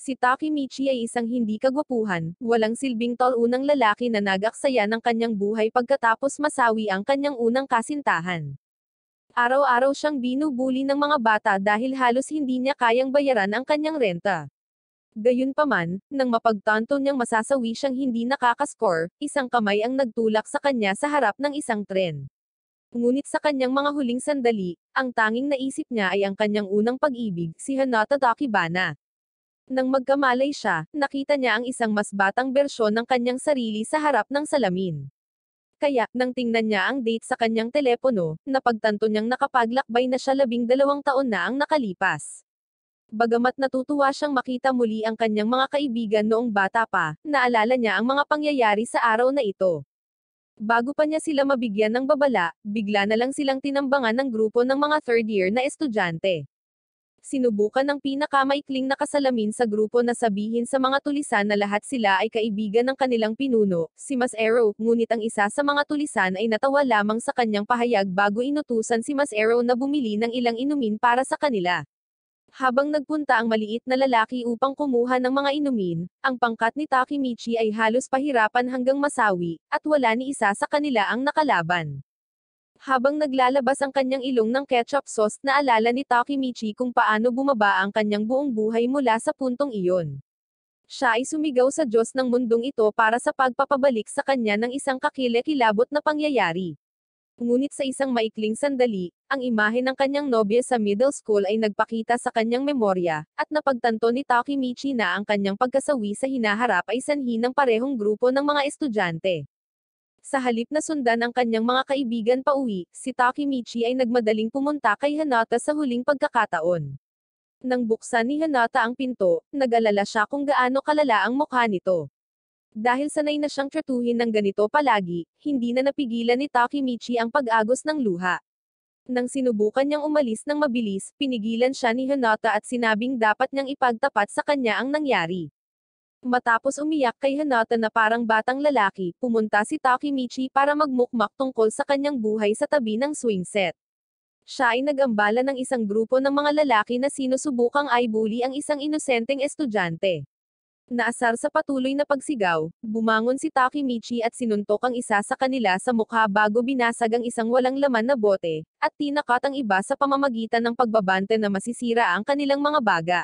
Si Takemichi ay isang hindi kagwapuhan, walang silbing tol-unang lalaki na nag-aksaya ng kanyang buhay pagkatapos masawi ang kanyang unang kasintahan. Araw-araw siyang binubuli ng mga bata dahil halos hindi niya kayang bayaran ang kanyang renta. Gayunpaman, nang mapagtanto niyang masasawi siyang hindi nakakascore, isang kamay ang nagtulak sa kanya sa harap ng isang tren. Ngunit sa kanyang mga huling sandali, ang tanging naisip niya ay ang kanyang unang pag-ibig, si Hinata Takibana. Nang magkamalay siya, nakita niya ang isang mas batang bersyon ng kanyang sarili sa harap ng salamin. Kaya, nang tingnan niya ang date sa kanyang telepono, napagtanto niyang nakapaglakbay na siya 12 taon na ang nakalipas. Bagamat natutuwa siyang makita muli ang kanyang mga kaibigan noong bata pa, naalala niya ang mga pangyayari sa araw na ito. Bago pa niya sila mabigyan ng babala, bigla na lang silang tinambangan ng grupo ng mga third year na estudyante. Sinubukan ng pinakamaikling nakasalamin sa grupo na sabihin sa mga tulisan na lahat sila ay kaibigan ng kanilang pinuno, si Mas Arrow, ngunit ang isa sa mga tulisan ay natawa lamang sa kanyang pahayag bago inutusan si Mas Arrow na bumili ng ilang inumin para sa kanila. Habang nagpunta ang maliit na lalaki upang kumuha ng mga inumin, ang pangkat ni Takemichi ay halos pahirapan hanggang masawi, at wala ni isa sa kanila ang nakalaban. Habang naglalabas ang kanyang ilong ng ketchup sauce, naalala ni Takemichi kung paano bumaba ang kanyang buong buhay mula sa puntong iyon. Siya ay sumigaw sa Diyos ng mundong ito para sa pagpapabalik sa kanya ng isang kakilakilabot na pangyayari. Ngunit sa isang maikling sandali, ang imahe ng kanyang nobya sa middle school ay nagpakita sa kanyang memorya, at napagtanto ni Takemichi na ang kanyang pagkasawi sa hinaharap ay sanhi ng parehong grupo ng mga estudyante. Sa halip na sundan ang kanyang mga kaibigan pauwi, si Takemichi ay nagmadaling pumunta kay Hinata sa huling pagkakataon. Nang buksan ni Hinata ang pinto, nag-alala siya kung gaano kalala ang mukha nito. Dahil sanay na siyang tratuhin ng ganito palagi, hindi na napigilan ni Takemichi ang pag-agos ng luha. Nang sinubukan niyang umalis ng mabilis, pinigilan siya ni Hinata at sinabing dapat niyang ipagtapat sa kanya ang nangyari. Matapos umiyak kay Hinata na parang batang lalaki, pumunta si Takemichi para magmukmak tungkol sa kanyang buhay sa tabi ng swing set. Siya ay nag-ambala ng isang grupo ng mga lalaki na sinusubukang i-bully ang isang inosenteng estudyante. Naasar sa patuloy na pagsigaw, bumangon si Takemichi at sinuntok ang isa sa kanila sa mukha bago binasag ang isang walang laman na bote, at tinakat ang iba sa pamamagitan ng pagbabante na masisira ang kanilang mga baga.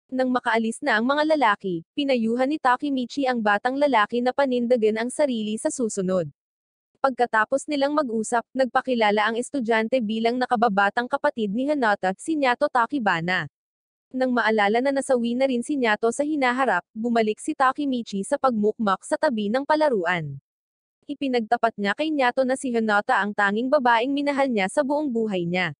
Nang makaalis na ang mga lalaki, pinayuhan ni Takemichi ang batang lalaki na panindagan ang sarili sa susunod. Pagkatapos nilang mag-usap, nagpakilala ang estudyante bilang nakababatang kapatid ni Hinata, si Nyato Takibana. Nang maalala na nasawi na rin si Nyato sa hinaharap, bumalik si Takemichi sa pagmukmak sa tabi ng palaruan. Ipinagtapat niya kay Nyato na si Hinata ang tanging babaeng minahal niya sa buong buhay niya.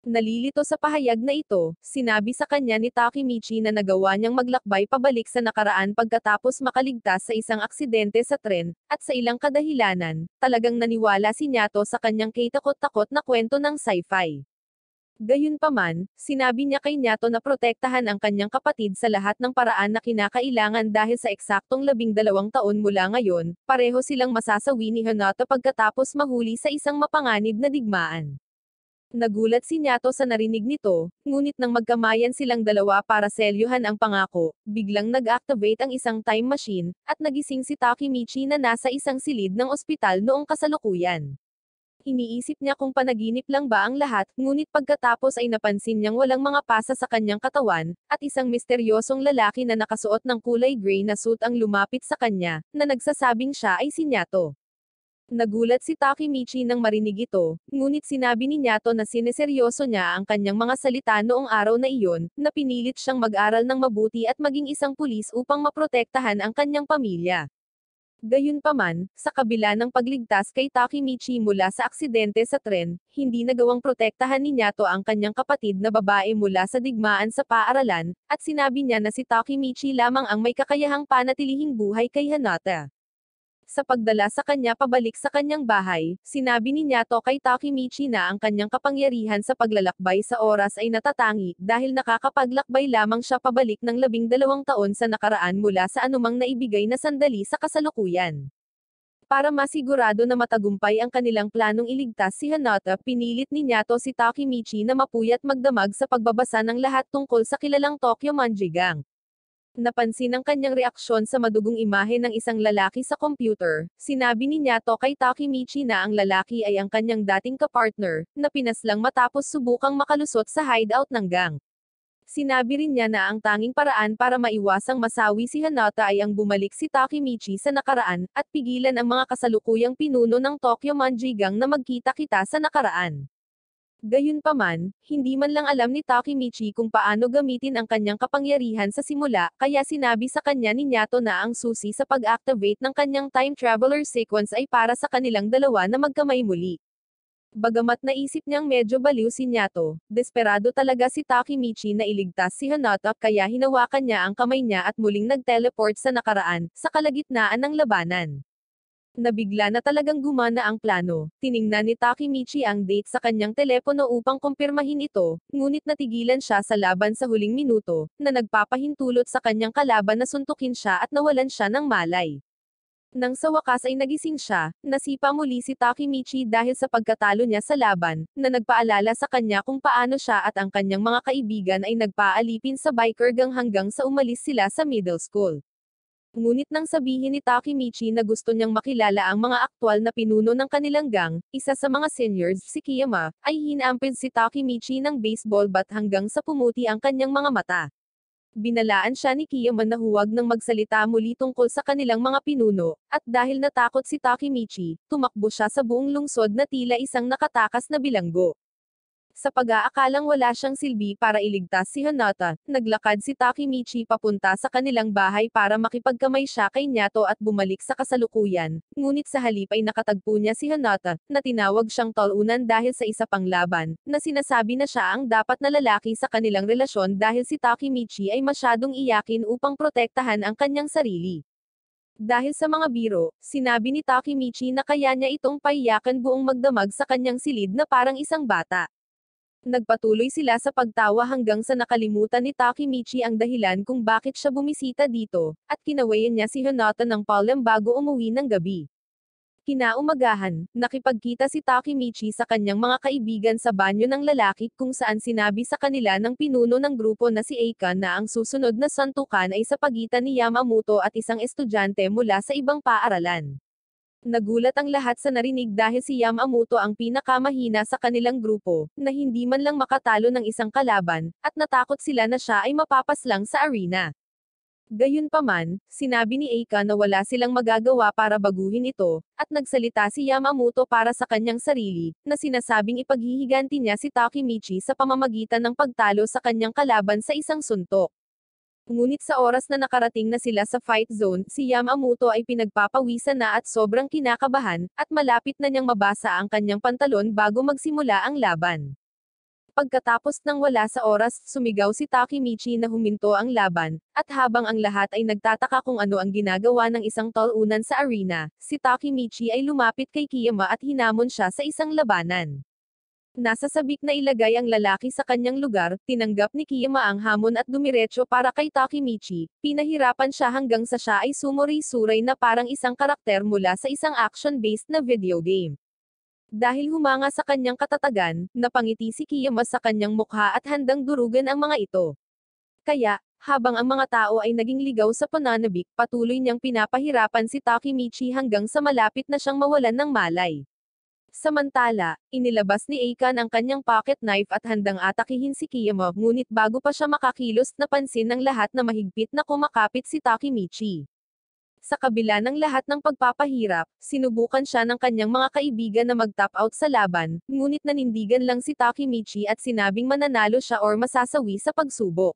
Nalilito sa pahayag na ito, sinabi sa kanya ni Takemichi na nagawa niyang maglakbay pabalik sa nakaraan pagkatapos makaligtas sa isang aksidente sa tren, at sa ilang kadahilanan, talagang naniwala si Nyato sa kanyang kaitakot-takot na kwento ng sci-fi. Gayunpaman, sinabi niya kay Nyato na protektahan ang kanyang kapatid sa lahat ng paraan na kinakailangan dahil sa eksaktong 12 taon mula ngayon, pareho silang masasawi ni Hinata pagkatapos mahuli sa isang mapanganib na digmaan. Nagulat si Nyato sa narinig nito, ngunit nang magkamayan silang dalawa para selyuhan ang pangako, biglang nag-activate ang isang time machine, at nagising si Takemichi na nasa isang silid ng ospital noong kasalukuyan. Iniisip niya kung panaginip lang ba ang lahat, ngunit pagkatapos ay napansin niyang walang mga pasa sa kanyang katawan, at isang misteryosong lalaki na nakasuot ng kulay gray na suit ang lumapit sa kanya, na nagsasabing siya ay si Nyato. Nagulat si Takemichi nang marinig ito, ngunit sinabi ni Nyato na sineseryoso niya ang kanyang mga salita noong araw na iyon, na pinilit siyang mag-aral ng mabuti at maging isang pulis upang maprotektahan ang kanyang pamilya. Gayunpaman, sa kabila ng pagligtas kay Takemichi mula sa aksidente sa tren, hindi nagawang protektahan ni Nyato ang kanyang kapatid na babae mula sa digmaan sa paaralan, at sinabi niya na si Takemichi lamang ang may kakayahang panatilihing buhay kay Hinata. Sa pagdala sa kanya pabalik sa kanyang bahay, sinabi ni Nyato kay Takemichi na ang kanyang kapangyarihan sa paglalakbay sa oras ay natatangi, dahil nakakapaglakbay lamang siya pabalik ng 12 taon sa nakaraan mula sa anumang naibigay na sandali sa kasalukuyan. Para masigurado na matagumpay ang kanilang planong iligtas si Hinata, pinilit ni Nyato si Takemichi na mapuyat magdamag sa pagbabasa ng lahat tungkol sa kilalang Tokyo Manjigang. Napansin ang kanyang reaksyon sa madugong imahe ng isang lalaki sa computer. Sinabi ni Nyato kay Takemichi na ang lalaki ay ang kanyang dating kapartner, na pinaslang matapos subukang makalusot sa hideout ng gang. Sinabi rin niya na ang tanging paraan para maiwasang masawi si Hanata ay ang bumalik si Takemichi sa nakaraan, at pigilan ang mga kasalukuyang pinuno ng Tokyo Manji Gang na magkita-kita sa nakaraan. Gayunpaman, hindi man lang alam ni Takemichi kung paano gamitin ang kanyang kapangyarihan sa simula, kaya sinabi sa kanya ni Nyato na ang susi sa pag-activate ng kanyang time traveler sequence ay para sa kanilang dalawa na magkamay muli. Bagamat naisip niyang medyo baliw si Nyato, desperado talaga si Takemichi na iligtas si Hanata kaya hinawakan niya ang kamay niya at muling nag-teleport sa nakaraan, sa kalagitnaan ng labanan. Nabigla na talagang gumana ang plano. Tiningnan ni Takemichi ang date sa kanyang telepono upang kumpirmahin ito, ngunit natigilan siya sa laban sa huling minuto, na nagpapahintulot sa kanyang kalaban na suntukin siya at nawalan siya ng malay. Nang sa wakas ay nagising siya, nasipa muli si Takemichi dahil sa pagkatalo niya sa laban, na nagpaalala sa kanya kung paano siya at ang kanyang mga kaibigan ay nagpaalipin sa biker gang hanggang sa umalis sila sa middle school. Ngunit nang sabihin ni Takemichi na gusto niyang makilala ang mga aktwal na pinuno ng kanilang gang, isa sa mga seniors, si Kiyama, ay hinampid si Takemichi ng baseball bat hanggang sa pumuti ang kanyang mga mata. Binalaan siya ni Kiyama na huwag nang magsalita muli tungkol sa kanilang mga pinuno, at dahil natakot si Takemichi, tumakbo siya sa buong lungsod na tila isang nakatakas na bilanggo. Sa pag-aakalang wala siyang silbi para iligtas si Hanata, naglakad si Takemichi papunta sa kanilang bahay para makipagkamay siya kay Nyato at bumalik sa kasalukuyan, ngunit sa halip ay nakatagpo niya si Hanata, na tinawag siyang talunan dahil sa isa pang laban, na sinasabi na siya ang dapat na lalaki sa kanilang relasyon dahil si Takemichi ay masyadong iyakin upang protektahan ang kanyang sarili. Dahil sa mga biro, sinabi ni Takemichi na kaya niya itong paiyakan buong magdamag sa kanyang silid na parang isang bata. Nagpatuloy sila sa pagtawa hanggang sa nakalimutan ni Takemichi ang dahilan kung bakit siya bumisita dito, at kinawayan niya si Hanata ng palem bago umuwi ng gabi. Kinaumagahan, nakipagkita si Takemichi sa kanyang mga kaibigan sa banyo ng lalaki kung saan sinabi sa kanila ng pinuno ng grupo na si Eika na ang susunod na santukan ay sa pagitan ni Yamamoto at isang estudyante mula sa ibang paaralan. Nagulat ang lahat sa narinig dahil si Yamamoto ang pinakamahina sa kanilang grupo, na hindi man lang makatalo ng isang kalaban, at natakot sila na siya ay mapapaslang sa arena. Gayunpaman, sinabi ni Eika na wala silang magagawa para baguhin ito, at nagsalita si Yamamoto para sa kanyang sarili, na sinasabing ipaghihiganti niya si Takemichi sa pamamagitan ng pagtalo sa kanyang kalaban sa isang suntok. Ngunit sa oras na nakarating na sila sa fight zone, si Yamamoto ay pinagpapawisan na at sobrang kinakabahan, at malapit na niyang mabasa ang kanyang pantalon bago magsimula ang laban. Pagkatapos ng wala sa oras, sumigaw si Takemichi na huminto ang laban, at habang ang lahat ay nagtataka kung ano ang ginagawa ng isang talunan sa arena, si Takemichi ay lumapit kay Kiyama at hinamon siya sa isang labanan. Nasa sabik na ilagay ang lalaki sa kanyang lugar, tinanggap ni Kiyama ang hamon at dumiretso para kay Takemichi, pinahirapan siya hanggang sa siya ay sumuri-suray na parang isang karakter mula sa isang action-based na video game. Dahil humanga sa kanyang katatagan, napangiti si Kiyama sa kanyang mukha at handang durugan ang mga ito. Kaya, habang ang mga tao ay naging ligaw sa pananabik, patuloy niyang pinapahirapan si Takemichi hanggang sa malapit na siyang mawalan ng malay. Samantala, inilabas ni Eikan ang kanyang pocket knife at handang atakihin si Kiyama, ngunit bago pa siya makakilos napansin ng lahat na mahigpit na kumakapit si Takemichi. Sa kabila ng lahat ng pagpapahirap, sinubukan siya ng kanyang mga kaibigan na mag-tap out sa laban, ngunit nanindigan lang si Takemichi at sinabing mananalo siya or masasawi sa pagsubok.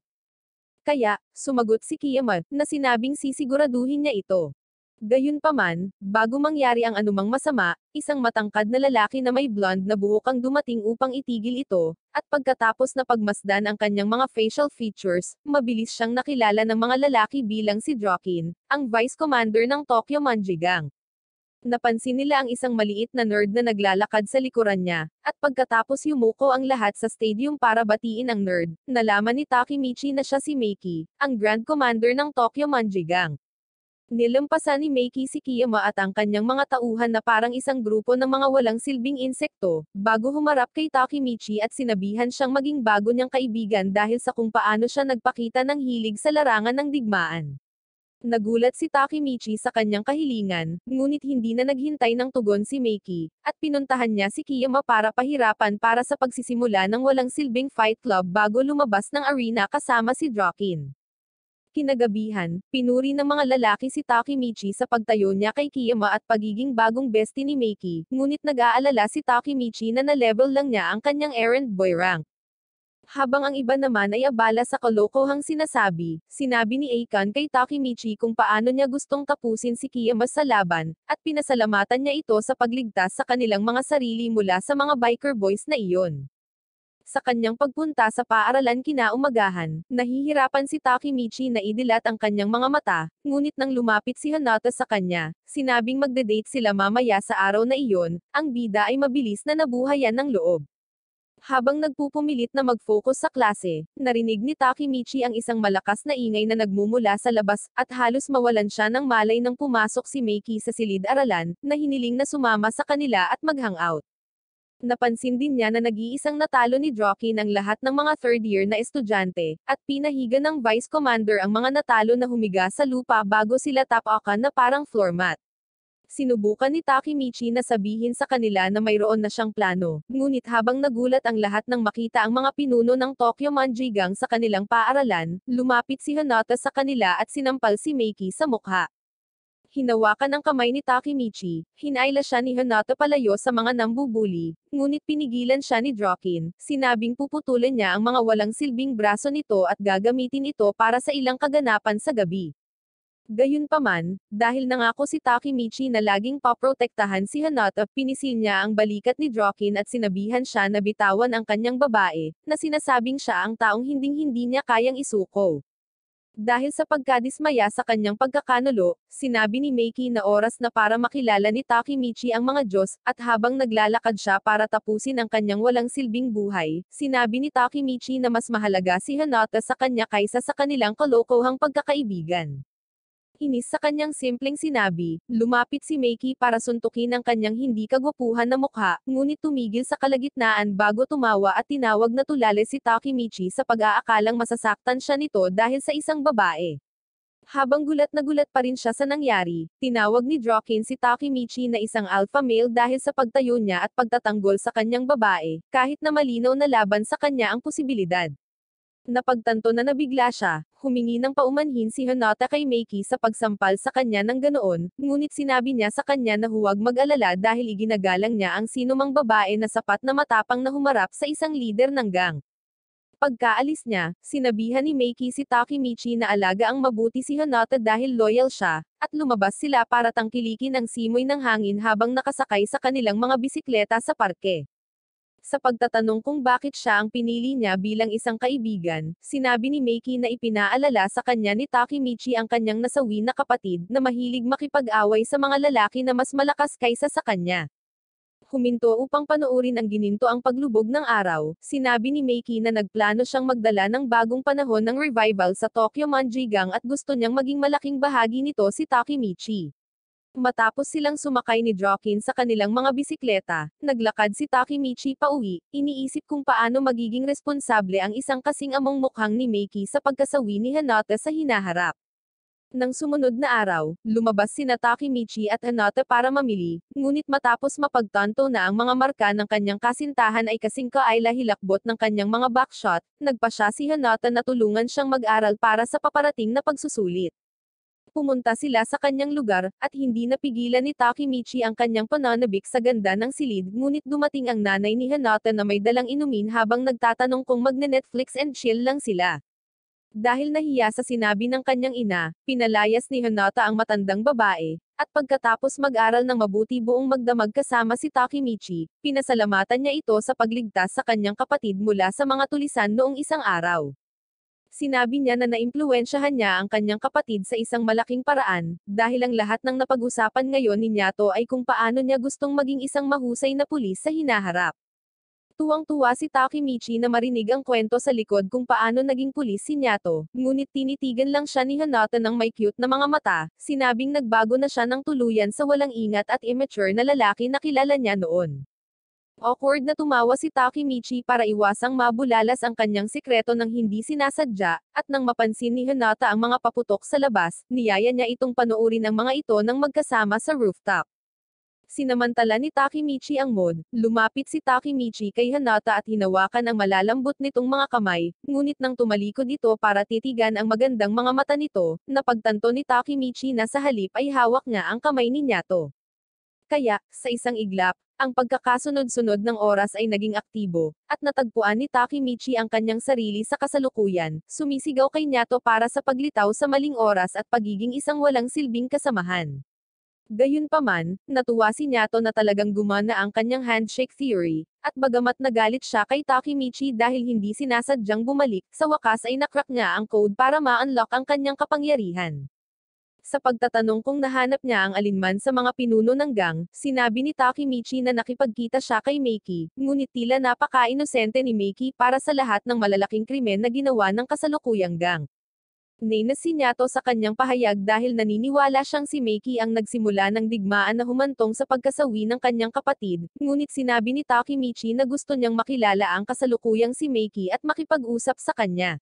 Kaya, sumagot si Kiyama, na sinabing sisiguraduhin niya ito. Gayunpaman, bago mangyari ang anumang masama, isang matangkad na lalaki na may blonde na buhok ang dumating upang itigil ito, at pagkatapos na pagmasdan ang kanyang mga facial features, mabilis siyang nakilala ng mga lalaki bilang si Joaquin, ang vice commander ng Tokyo Manji Gang. Napansin nila ang isang maliit na nerd na naglalakad sa likuran niya, at pagkatapos yumuko ang lahat sa stadium para batiin ang nerd, nalaman ni Takemichi na siya si Meiki, ang Grand Commander ng Tokyo Manji Gang. Nilampasan ni Meiki si Kiyama at ang kanyang mga tauhan na parang isang grupo ng mga walang silbing insekto, bago humarap kay Takemichi at sinabihan siyang maging bago niyang kaibigan dahil sa kung paano siya nagpakita ng hilig sa larangan ng digmaan. Nagulat si Takemichi sa kanyang kahilingan, ngunit hindi na naghintay ng tugon si Meiki, at pinuntahan niya si Kiyama para pahirapan para sa pagsisimula ng walang silbing fight club bago lumabas ng arena kasama si Draken. Kinagabihan, pinuri ng mga lalaki si Takemichi sa pagtayo niya kay Kiyama at pagiging bagong bestie ni Meiki, ngunit nag-aalala si Takemichi na na-level lang niya ang kanyang errand boy rank. Habang ang iba naman ay abala sa kalokohang sinabi ni Akon kay Takemichi kung paano niya gustong tapusin si Kiyama sa laban, at pinasalamatan niya ito sa pagligtas sa kanilang mga sarili mula sa mga biker boys na iyon. Sa kanyang pagpunta sa paaralan kinaumagahan, nahihirapan si Takemichi na idilat ang kanyang mga mata, ngunit nang lumapit si Hinata sa kanya, sinabing magde-date sila mamaya sa araw na iyon, ang bida ay mabilis na nabuhayan ng loob. Habang nagpupumilit na mag-focus sa klase, narinig ni Takemichi ang isang malakas na ingay na nagmumula sa labas, at halos mawalan siya ng malay nang pumasok si Meiki sa silid-aralan, na hiniling na sumama sa kanila at mag-hangout. Napansin din niya na nag-iisang natalo ni Drocky ng lahat ng mga third-year na estudyante, at pinahiga ng Vice Commander ang mga natalo na humiga sa lupa bago sila tapakan na parang floor mat. Sinubukan ni Takemichi na sabihin sa kanila na mayroon na siyang plano, ngunit habang nagulat ang lahat nang makita ang mga pinuno ng Tokyo Manjigang sa kanilang paaralan, lumapit si Hinata sa kanila at sinampal si Meiki sa mukha. Hinawakan ang kamay ni Takemichi, hinayla siya ni Hinata palayo sa mga nambubuli, ngunit pinigilan siya ni Draken, sinabing puputulan niya ang mga walang silbing braso nito at gagamitin ito para sa ilang kaganapan sa gabi. Gayunpaman, dahil nangako si Takemichi na laging paprotektahan si Hinata, pinisil niya ang balikat ni Draken at sinabihan siya na bitawan ang kanyang babae, na sinasabing siya ang taong hinding-hindi niya kayang isuko. Dahil sa pagkadismaya sa kanyang pagkakanulo, sinabi ni Meiki na oras na para makilala ni Takemichi ang mga Diyos, at habang naglalakad siya para tapusin ang kanyang walang silbing buhay, sinabi ni Takemichi na mas mahalaga si Hinata sa kanya kaysa sa kanilang kalokohang pagkakaibigan. Inis sa kanyang simpleng sinabi, lumapit si Meiki para suntukin ang kanyang hindi kagwapuhan na mukha, ngunit tumigil sa kalagitnaan bago tumawa at tinawag na tulale si Takemichi sa pag-aakalang masasaktan siya nito dahil sa isang babae. Habang gulat na gulat pa rin siya sa nangyari, tinawag ni Draken si Takemichi na isang alpha male dahil sa pagtayo niya at pagtatanggol sa kanyang babae, kahit na malinaw na laban sa kanya ang posibilidad. Napagtanto na nabigla siya, humingi ng paumanhin si Hinata kay Meiki sa pagsampal sa kanya ng ganoon, ngunit sinabi niya sa kanya na huwag mag-alala dahil iginagalang niya ang sinumang babae na sapat na matapang na humarap sa isang lider ng gang. Pagkaalis niya, sinabihan ni Meiki si Takemichi na alaga ang mabuti si Hinata dahil loyal siya, at lumabas sila para tangkilikin ang simoy ng hangin habang nakasakay sa kanilang mga bisikleta sa parke. Sa pagtatanong kung bakit siya ang pinili niya bilang isang kaibigan, sinabi ni Meiki na ipinaalala sa kanya ni Takemichi ang kanyang nasawi na kapatid na mahilig makipag-away sa mga lalaki na mas malakas kaysa sa kanya. Huminto upang panoorin ang ginintoang paglubog ng araw, sinabi ni Meiki na nagplano siyang magdala ng bagong panahon ng revival sa Tokyo Manjigang at gusto niyang maging malaking bahagi nito si Takemichi. Matapos silang sumakay ni Draken sa kanilang mga bisikleta, naglakad si Takemichi pauwi, iniisip kung paano magiging responsable ang isang kasing among mukhang ni Meiki sa pagkasawi ni Hinata sa hinaharap. Nang sumunod na araw, lumabas sina Takemichi at Hinata para mamili, ngunit matapos mapagtanto na ang mga marka ng kanyang kasintahan ay kasing kaayla-hilakbot ng kanyang mga backshot, nagpa siya si Hinata na tulungan siyang mag-aral para sa paparating na pagsusulit. Pumunta sila sa kanyang lugar, at hindi napigilan ni Takemichi ang kanyang pananabik sa ganda ng silid, ngunit dumating ang nanay ni Hinata na may dalang inumin habang nagtatanong kung magne-Netflix and chill lang sila. Dahil nahiya sa sinabi ng kanyang ina, pinalayas ni Hinata ang matandang babae, at pagkatapos mag-aral ng mabuti buong magdamag kasama si Takemichi, pinasalamatan niya ito sa pagligtas sa kanyang kapatid mula sa mga tulisan noong isang araw. Sinabi niya na naimpluwensyahan niya ang kanyang kapatid sa isang malaking paraan, dahil ang lahat ng napag-usapan ngayon ni Nyato ay kung paano niya gustong maging isang mahusay na pulis sa hinaharap. Tuwang-tuwa si Takemichi na marinig ang kwento sa likod kung paano naging pulis si Nyato, ngunit tinitigan lang siya ni Hinata ng may cute na mga mata, sinabing nagbago na siya ng tuluyan sa walang ingat at immature na lalaki na kilala niya noon. Awkward na tumawa si Takemichi para iwasang mabulalas ang kanyang sikreto ng hindi sinasadya, at nang mapansin ni Hinata ang mga paputok sa labas, niyaya niya itong panoorin ang mga ito nang magkasama sa rooftop. Sinamantala ni Takemichi ang mood, lumapit si Takemichi kay Hinata at hinawakan ang malalambot nitong mga kamay, ngunit nang tumalikod ito para titigan ang magandang mga mata nito, napagtanto ni Takemichi na sa halip ay hawak niya ang kamay ni Nyato. Kaya, sa isang iglap, ang pagkakasunod-sunod ng oras ay naging aktibo, at natagpuan ni Takemichi ang kanyang sarili sa kasalukuyan, sumisigaw kay Nyato para sa paglitaw sa maling oras at pagiging isang walang silbing kasamahan. Gayunpaman, natuwa si Nyato na talagang gumana ang kanyang handshake theory, at bagamat nagalit siya kay Takemichi dahil hindi sinasadyang bumalik, sa wakas ay nakrak niya ang code para ma-unlock ang kanyang kapangyarihan. Sa pagtatanong kung nahanap niya ang alinman sa mga pinuno ng gang, sinabi ni Takemichi na nakipagkita siya kay Meiki, ngunit tila napaka-inosente ni Meiki para sa lahat ng malalaking krimen na ginawa ng kasalukuyang gang. Nainis si Nyato sa kanyang pahayag dahil naniniwala siyang si Meiki ang nagsimula ng digmaan na humantong sa pagkasawi ng kanyang kapatid, ngunit sinabi ni Takemichi na gusto niyang makilala ang kasalukuyang si Meiki at makipag-usap sa kanya.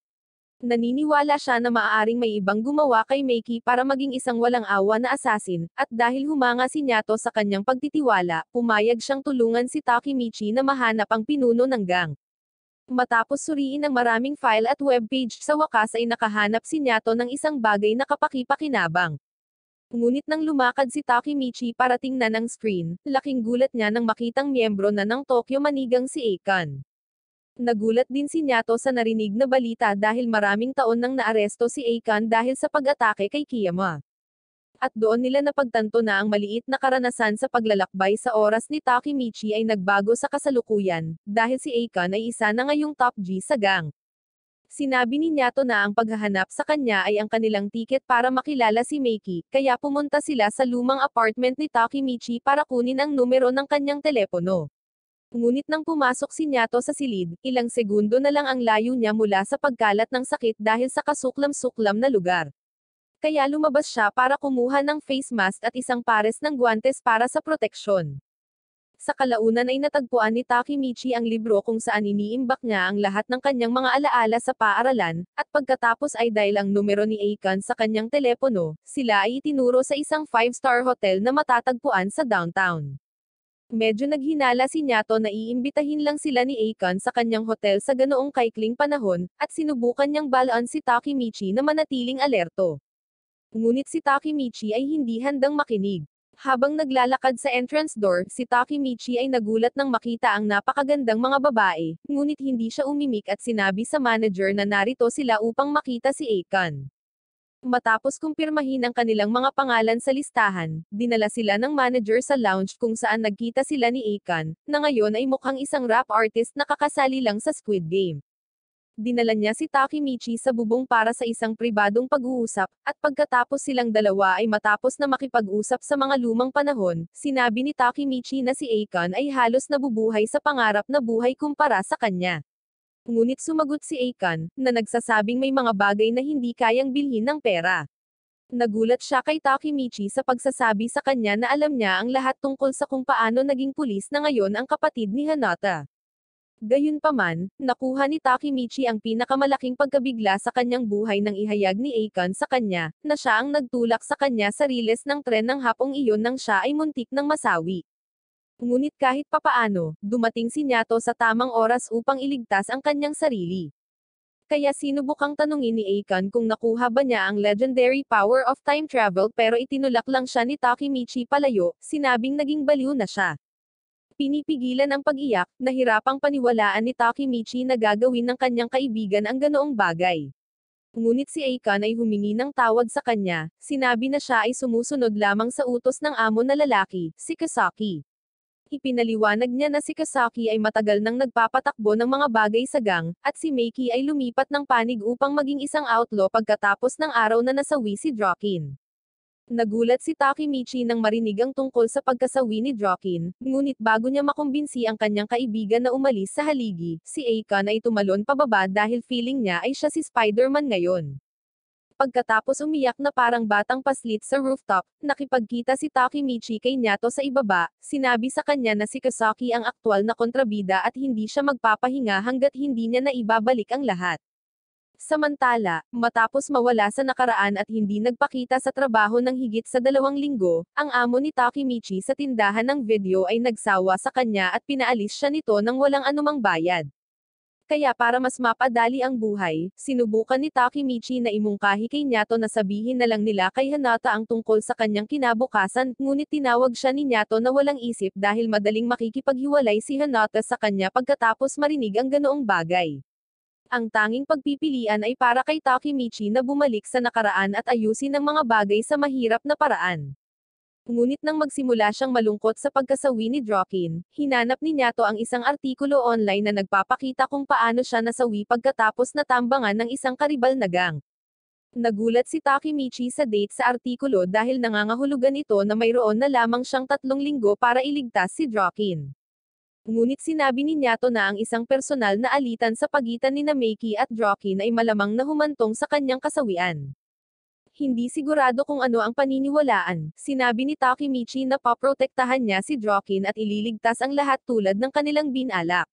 Naniniwala siya na maaaring may ibang gumawa kay Meiki para maging isang walang awa na asasin, at dahil humanga si Nyato sa kanyang pagtitiwala, pumayag siyang tulungan si Takemichi na mahanap ang pinuno ng gang. Matapos suriin ang maraming file at webpage, sa wakas ay nakahanap si Nyato ng isang bagay na kapaki-pakinabang. Ngunit nang lumakad si Takemichi para tingnan ang screen, laking gulat niya nang makitang miyembro na ng Tokyo Manigang si Akon. Nagulat din si Nyato sa narinig na balita dahil maraming taon nang naaresto si Akon dahil sa pag-atake kay Kiyama. At doon nila napagtanto na ang maliit na karanasan sa paglalakbay sa oras ni Takemichi ay nagbago sa kasalukuyan, dahil si Akon ay isa na ngayong top G sa gang. Sinabi ni Nyato na ang paghahanap sa kanya ay ang kanilang tiket para makilala si Meiki, kaya pumunta sila sa lumang apartment ni Takemichi para kunin ang numero ng kanyang telepono. Ngunit nang pumasok si Nyato sa silid, ilang segundo na lang ang layo niya mula sa pagkalat ng sakit dahil sa kasuklam-suklam na lugar. Kaya lumabas siya para kumuha ng face mask at isang pares ng guwantes para sa proteksyon. Sa kalaunan ay natagpuan ni Takemichi ang libro kung saan iniimbak niya ang lahat ng kanyang mga alaala sa paaralan, at pagkatapos ay dahil ang numero ni Akon sa kanyang telepono, sila ay itinuro sa isang 5-star hotel na matatagpuan sa downtown. Medyo naghinala si Nyato na iimbitahin lang sila ni Akon sa kanyang hotel sa ganoong kaikling panahon, at sinubukan niyang balaan si Takemichi na manatiling alerto. Ngunit si Takemichi ay hindi handang makinig. Habang naglalakad sa entrance door, si Takemichi ay nagulat nang makita ang napakagandang mga babae, ngunit hindi siya umimik at sinabi sa manager na narito sila upang makita si Akon. Matapos kumpirmahin ang kanilang mga pangalan sa listahan, dinala sila ng manager sa lounge kung saan nagkita sila ni Akon, na ngayon ay mukhang isang rap artist na kakasali lang sa Squid Game. Dinala niya si Takemichi sa bubong para sa isang pribadong pag-uusap, at pagkatapos silang dalawa ay matapos na makipag-usap sa mga lumang panahon, sinabi ni Takemichi na si Akon ay halos nabubuhay sa pangarap na buhay kumpara sa kanya. Ngunit sumagot si Akon, na nagsasabing may mga bagay na hindi kayang bilhin ng pera. Nagulat siya kay Takemichi sa pagsasabi sa kanya na alam niya ang lahat tungkol sa kung paano naging pulis na ngayon ang kapatid ni Hinata. Gayunpaman, nakuha ni Takemichi ang pinakamalaking pagkabigla sa kanyang buhay nang ihayag ni Akon sa kanya, na siya ang nagtulak sa kanya sa riles ng tren ng hapong iyon nang siya ay muntik ng masawi. Ngunit kahit papaano, dumating si Nyato sa tamang oras upang iligtas ang kanyang sarili. Kaya sinubukang tanungin ni Akon kung nakuha ba niya ang legendary power of time travel pero itinulak lang siya ni Takemichi palayo, sinabing naging baliw na siya. Pinipigilan ang pag-iyak, nahirapang paniwalaan ni Takemichi na gagawin ng kanyang kaibigan ang ganoong bagay. Ngunit si Akon ay humingi ng tawad sa kanya, sinabi na siya ay sumusunod lamang sa utos ng amo na lalaki, si Kasaki. Ipinaliwanag niya na si Kasaki ay matagal nang nagpapatakbo ng mga bagay sa gang, at si Meiki ay lumipat ng panig upang maging isang outlaw pagkatapos ng araw na nasawi si Draken. Nagulat si Takemichi nang marinig ang tungkol sa pagkasawi ni Jokin, ngunit bago niya makumbinsi ang kanyang kaibigan na umalis sa haligi, si Akon ay tumalon pababa dahil feeling niya ay siya si Spider-Man ngayon. Pagkatapos umiyak na parang batang paslit sa rooftop, nakipagkita si Takemichi kay Nato sa ibaba, sinabi sa kanya na si Kasaki ang aktwal na kontrabida at hindi siya magpapahinga hanggat hindi niya naibabalik ang lahat. Samantala, matapos mawala sa nakaraan at hindi nagpakita sa trabaho ng higit sa 2 linggo, ang amo ni Takemichi sa tindahan ng video ay nagsawa sa kanya at pinaalis siya nito nang walang anumang bayad. Kaya para mas mapadali ang buhay, sinubukan ni Takemichi na imungkahi kay Nato na sabihin na lang nila kay Hinata ang tungkol sa kanyang kinabukasan, ngunit tinawag siya ni Nato na walang isip dahil madaling makikipaghiwalay si Hinata sa kanya pagkatapos marinig ang ganoong bagay. Ang tanging pagpipilian ay para kay Takemichi na bumalik sa nakaraan at ayusin ang mga bagay sa mahirap na paraan. Ngunit nang magsimula siyang malungkot sa pagkasawi ni Jokin, hinanap ni Nato ang isang artikulo online na nagpapakita kung paano siya nasawi pagkatapos natambangan ng isang karibal na gang. Nagulat si Takemichi sa date sa artikulo dahil nangangahulugan ito na mayroon na lamang siyang 3 linggo para iligtas si Jokin. Ngunit sinabi ni Nato na ang isang personal na alitan sa pagitan ni Meiki at Jokin ay malamang na humantong sa kanyang kasawian. Hindi sigurado kung ano ang paniniwalaan, sinabi ni Takemichi na paprotektahan niya si Jokin at ililigtas ang lahat tulad ng kanilang binalak.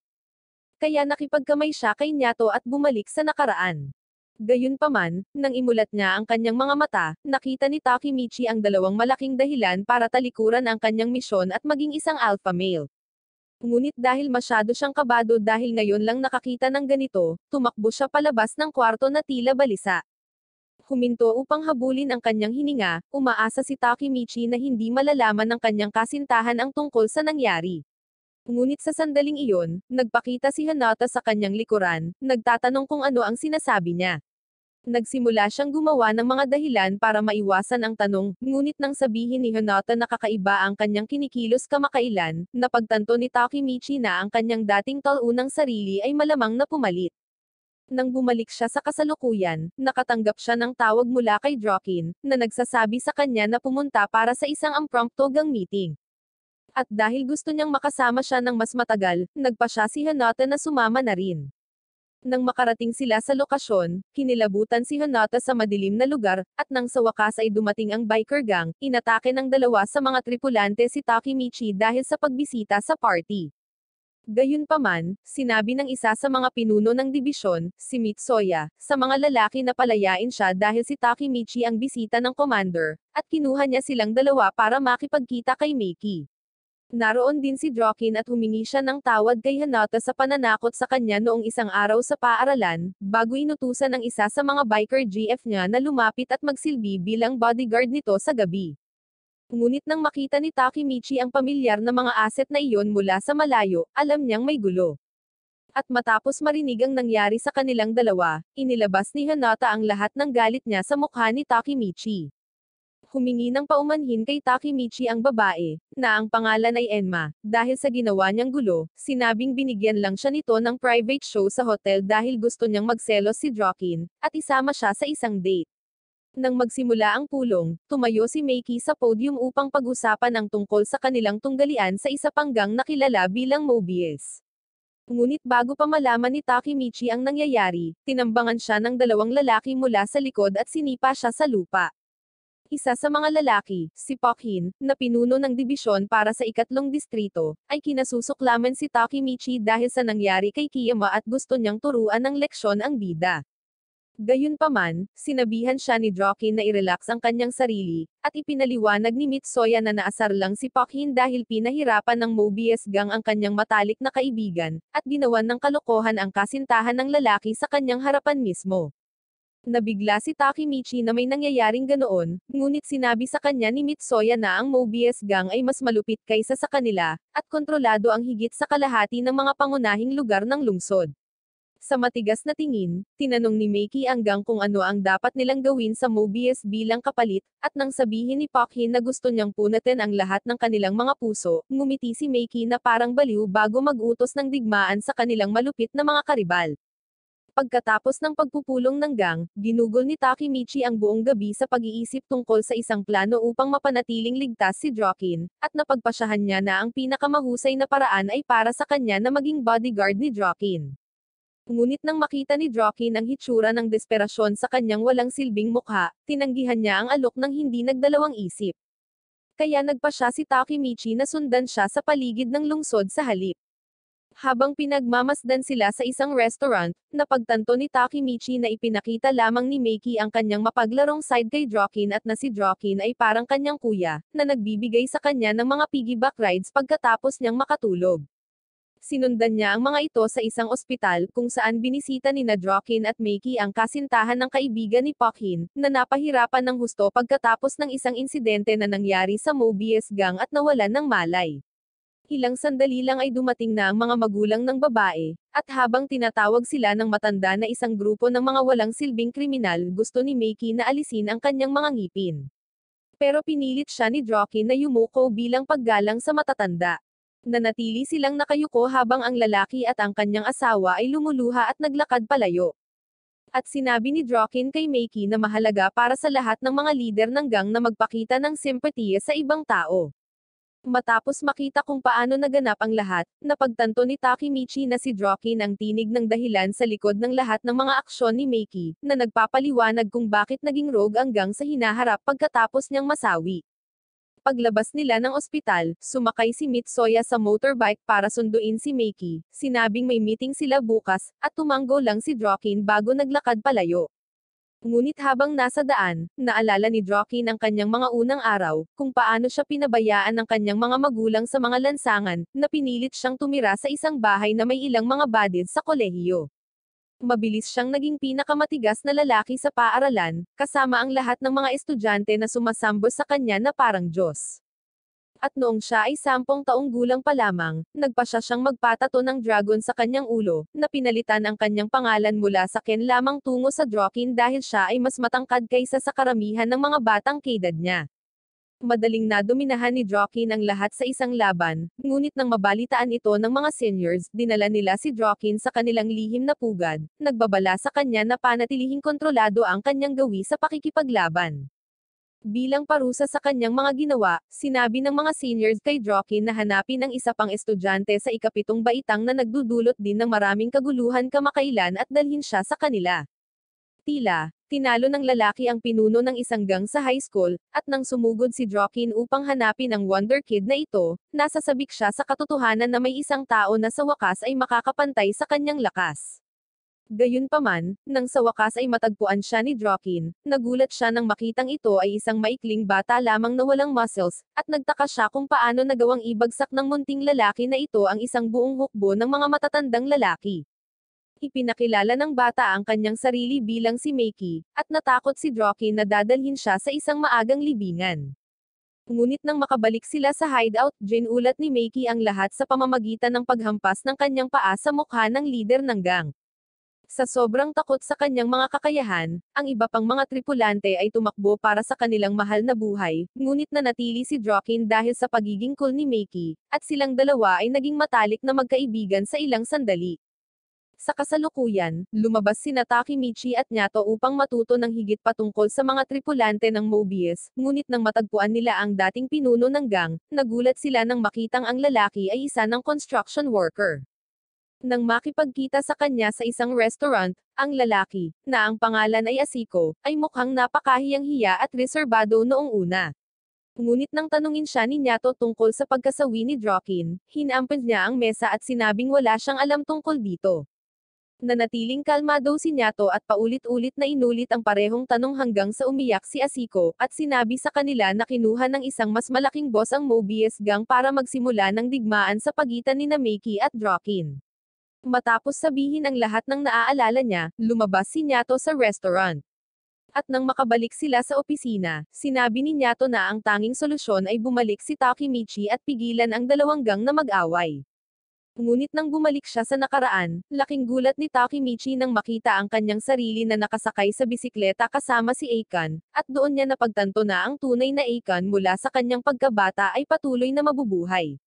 Kaya nakipagkamay siya kay Nato at bumalik sa nakaraan. Gayunpaman, nang imulat niya ang kanyang mga mata, nakita ni Takemichi ang 2 malaking dahilan para talikuran ang kanyang misyon at maging isang alpha male. Ngunit dahil masyado siyang kabado dahil ngayon lang nakakita ng ganito, tumakbo siya palabas ng kwarto na tila balisa. Huminto upang habulin ang kanyang hininga, umaasa si Takemichi na hindi malalaman ng kanyang kasintahan ang tungkol sa nangyari. Ngunit sa sandaling iyon, nagpakita si Hinata sa kanyang likuran, nagtatanong kung ano ang sinasabi niya. Nagsimula siyang gumawa ng mga dahilan para maiwasan ang tanong, ngunit nang sabihin ni Hinata na kakaiba ang kanyang kinikilos kamakailan, napagtanto ni Takemichi na ang kanyang dating talunang sarili ay malamang na pumalit. Nang bumalik siya sa kasalukuyan, nakatanggap siya ng tawag mula kay Jokin, na nagsasabi sa kanya na pumunta para sa isang impromptu gang meeting. At dahil gusto niyang makasama siya ng mas matagal, nagpa siya si Hinata na sumama na rin. Nang makarating sila sa lokasyon, kinilabutan si Hinata sa madilim na lugar, at nang sa wakas ay dumating ang biker gang, inatake ng 2 sa mga tripulante si Takemichi dahil sa pagbisita sa party. Gayunpaman, sinabi ng isa sa mga pinuno ng dibisyon, si Mitsuya, sa mga lalaki na palayain siya dahil si Takemichi ang bisita ng commander, at kinuha niya silang 2 para makipagkita kay Meiki. Naroon din si Jokin at humingi siya ng tawad kay Hinata sa pananakot sa kanya noong isang araw sa paaralan, bago inutusan ng isa sa mga biker GF niya na lumapit at magsilbi bilang bodyguard nito sa gabi. Ngunit nang makita ni Takemichi ang pamilyar na mga asset na iyon mula sa malayo, alam niyang may gulo. At matapos marinig ang nangyari sa kanilang 2, inilabas ni Hinata ang lahat ng galit niya sa mukha ni Takemichi. Humingi ng paumanhin kay Takemichi ang babae, na ang pangalan ay Enma, dahil sa ginawa niyang gulo, sinabing binigyan lang siya nito ng private show sa hotel dahil gusto niyang magselos si Jokin, at isama siya sa isang date. Nang magsimula ang pulong, tumayo si Meiki sa podium upang pag-usapan ang tungkol sa kanilang tunggalian sa isa pang gang na kilala bilang Mobius. Ngunit bago pa malaman ni Takemichi ang nangyayari, tinambangan siya ng 2 lalaki mula sa likod at sinipa siya sa lupa. Isa sa mga lalaki, si Pokhin, na pinuno ng dibisyon para sa 3 distrito, ay kinasusuklaman si Takemichi dahil sa nangyari kay Kiyama at gusto niyang turuan ng leksyon ang bida. Gayunpaman, sinabihan siya ni Jokin na i-relax ang kanyang sarili, at ipinaliwanag ni Mitsuya na naasar lang si Pokhin dahil pinahirapan ng Mobius gang ang kanyang matalik na kaibigan, at ginawan ng kalokohan ang kasintahan ng lalaki sa kanyang harapan mismo. Nabigla si Takemichi na may nangyayaring ganoon, ngunit sinabi sa kanya ni Mitsuya na ang Mobius gang ay mas malupit kaysa sa kanila, at kontrolado ang higit sa kalahati ng mga pangunahing lugar ng lungsod. Sa matigas na tingin, tinanong ni Meiki ang gang kung ano ang dapat nilang gawin sa Mobius bilang kapalit, at nang sabihin ni Pokhin na gusto niyang punatin ang lahat ng kanilang mga puso, ngumiti si Meiki na parang baliw bago mag-utos ng digmaan sa kanilang malupit na mga karibal. Pagkatapos ng pagpupulong ng gang, ginugol ni Takemichi ang buong gabi sa pag-iisip tungkol sa isang plano upang mapanatiling ligtas si Joaquin, at napagpasyahan niya na ang pinakamahusay na paraan ay para sa kanya na maging bodyguard ni Joaquin. Ngunit nang makita ni Joaquin ang hitsura ng desperasyon sa kanyang walang silbing mukha, tinanggihan niya ang alok ng hindi nagdalawang isip. Kaya nagpasya si Takemichi na sundan siya sa paligid ng lungsod sa halip. Habang pinagmamasdan sila sa isang restaurant, napagtanto ni Takemichi na ipinakita lamang ni Meiki ang kanyang mapaglarong side kay Joaquin at na si Joaquin ay parang kanyang kuya, na nagbibigay sa kanya ng mga piggyback rides pagkatapos niyang makatulog. Sinundan niya ang mga ito sa isang ospital, kung saan binisita ni na Joaquin at Meiki ang kasintahan ng kaibigan ni Pokhin, na napahirapan ng husto pagkatapos ng isang insidente na nangyari sa Mobius Gang at nawalan ng malay. Ilang sandali lang ay dumating na ang mga magulang ng babae, at habang tinatawag sila ng matanda na isang grupo ng mga walang silbing kriminal, gusto ni Meiki na alisin ang kanyang mga ngipin. Pero pinilit siya ni Joaquin na yumuko bilang paggalang sa matatanda. Nanatili silang nakayuko habang ang lalaki at ang kanyang asawa ay lumuluha at naglakad palayo. At sinabi ni Joaquin kay Meiki na mahalaga para sa lahat ng mga lider ng gang na magpakita ng simpatiya sa ibang tao. Matapos makita kung paano naganap ang lahat, napagtanto ni Takemichi na si Joaquin ang tinig ng dahilan sa likod ng lahat ng mga aksyon ni Meiki, na nagpapaliwanag kung bakit naging rogue ang gang sa hinaharap pagkatapos niyang masawi. Paglabas nila ng ospital, sumakay si Mitsuya sa motorbike para sunduin si Meiki, sinabing may meeting sila bukas, at tumanggo lang si Joaquin bago naglakad palayo. Ngunit habang nasa daan, naalala ni Joaquin ang kanyang mga unang araw, kung paano siya pinabayaan ng kanyang mga magulang sa mga lansangan, na pinilit siyang tumira sa isang bahay na may ilang mga badid sa kolehiyo. Mabilis siyang naging pinakamatigas na lalaki sa paaralan, kasama ang lahat ng mga estudyante na sumasambo sa kanya na parang Diyos. At noong siya ay 10 taong gulang pa lamang, nagpasya siyang magpatato ng dragon sa kanyang ulo, na pinalitan ang kanyang pangalan mula sa Ken lamang tungo sa Joaquin dahil siya ay mas matangkad kaysa sa karamihan ng mga batang kaedad niya. Madaling nadominahan ni Joaquin ang lahat sa isang laban, ngunit nang mabalitaan ito ng mga seniors, dinala nila si Joaquin sa kanilang lihim na pugad, nagbabala sa kanya na panatilihing kontrolado ang kanyang gawi sa pakikipaglaban. Bilang parusa sa kanyang mga ginawa, sinabi ng mga seniors kay Joaquin na hanapin ang isa pang estudyante sa ikapitong baitang na nagdudulot din ng maraming kaguluhan kamakailan at dalhin siya sa kanila. Tila, tinalo ng lalaki ang pinuno ng isang gang sa high school, at nang sumugod si Joaquin upang hanapin ang Wonder Kid na ito, nasasabik siya sa katotohanan na may isang tao na sa wakas ay makakapantay sa kanyang lakas. Gayunpaman, nang sa wakas ay matagpuan siya ni Joaquin, nagulat siya nang makitang ito ay isang maikling bata lamang na walang muscles, at nagtaka siya kung paano nagawang ibagsak ng munting lalaki na ito ang isang buong hukbo ng mga matatandang lalaki. Ipinakilala ng bata ang kanyang sarili bilang si Meiki, at natakot si Joaquin na dadalhin siya sa isang maagang libingan. Ngunit nang makabalik sila sa hideout, ginulat ni Meiki ang lahat sa pamamagitan ng paghampas ng kanyang paa sa mukha ng lider ng gang. Sa sobrang takot sa kanyang mga kakayahan, ang iba pang mga tripulante ay tumakbo para sa kanilang mahal na buhay, ngunit nanatili si Joaquin dahil sa pagiging cool ni Meiki, at silang dalawa ay naging matalik na magkaibigan sa ilang sandali. Sa kasalukuyan, lumabas sina Takemichi at Nyato upang matuto ng higit patungkol sa mga tripulante ng Mobius, ngunit nang matagpuan nila ang dating pinuno ng gang, nagulat sila nang makitang ang lalaki ay isa ng construction worker. Nang makipagkita sa kanya sa isang restaurant, ang lalaki, na ang pangalan ay Asiko, ay mukhang napakahiyang-hiya at reserbado noong una. Ngunit nang tanungin siya ni Nyato tungkol sa pagkasawi ni Joaquin, hinampas niya ang mesa at sinabing wala siyang alam tungkol dito. Nanatiling kalmado si Nyato at paulit-ulit na inulit ang parehong tanong hanggang sa umiyak si Asiko, at sinabi sa kanila na kinuha ng isang mas malaking boss ang Mobius Gang para magsimula ng digmaan sa pagitan ni Meiki at Joaquin. Matapos sabihin ang lahat ng naaalala niya, lumabas si Nyato sa restaurant. At nang makabalik sila sa opisina, sinabi ni Nyato na ang tanging solusyon ay bumalik si Takemichi at pigilan ang dalawang gang na mag-away. Ngunit nang bumalik siya sa nakaraan, laking gulat ni Takemichi nang makita ang kanyang sarili na nakasakay sa bisikleta kasama si Akon, at doon niya napagtanto na ang tunay na Akon mula sa kanyang pagkabata ay patuloy na mabubuhay.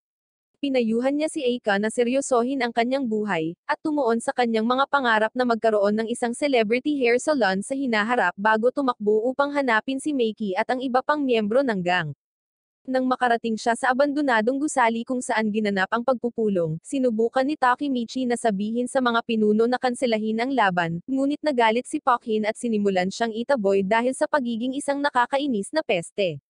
Pinayuhan niya si Eika na seryosohin ang kanyang buhay, at tumuon sa kanyang mga pangarap na magkaroon ng isang celebrity hair salon sa hinaharap bago tumakbo upang hanapin si Meiki at ang iba pang miyembro ng gang. Nang makarating siya sa abandonadong gusali kung saan ginanap ang pagpupulong, sinubukan ni Takemichi na sabihin sa mga pinuno na kanselahin ang laban, ngunit nagalit si Pokhin at sinimulan siyang itaboy dahil sa pagiging isang nakakainis na peste.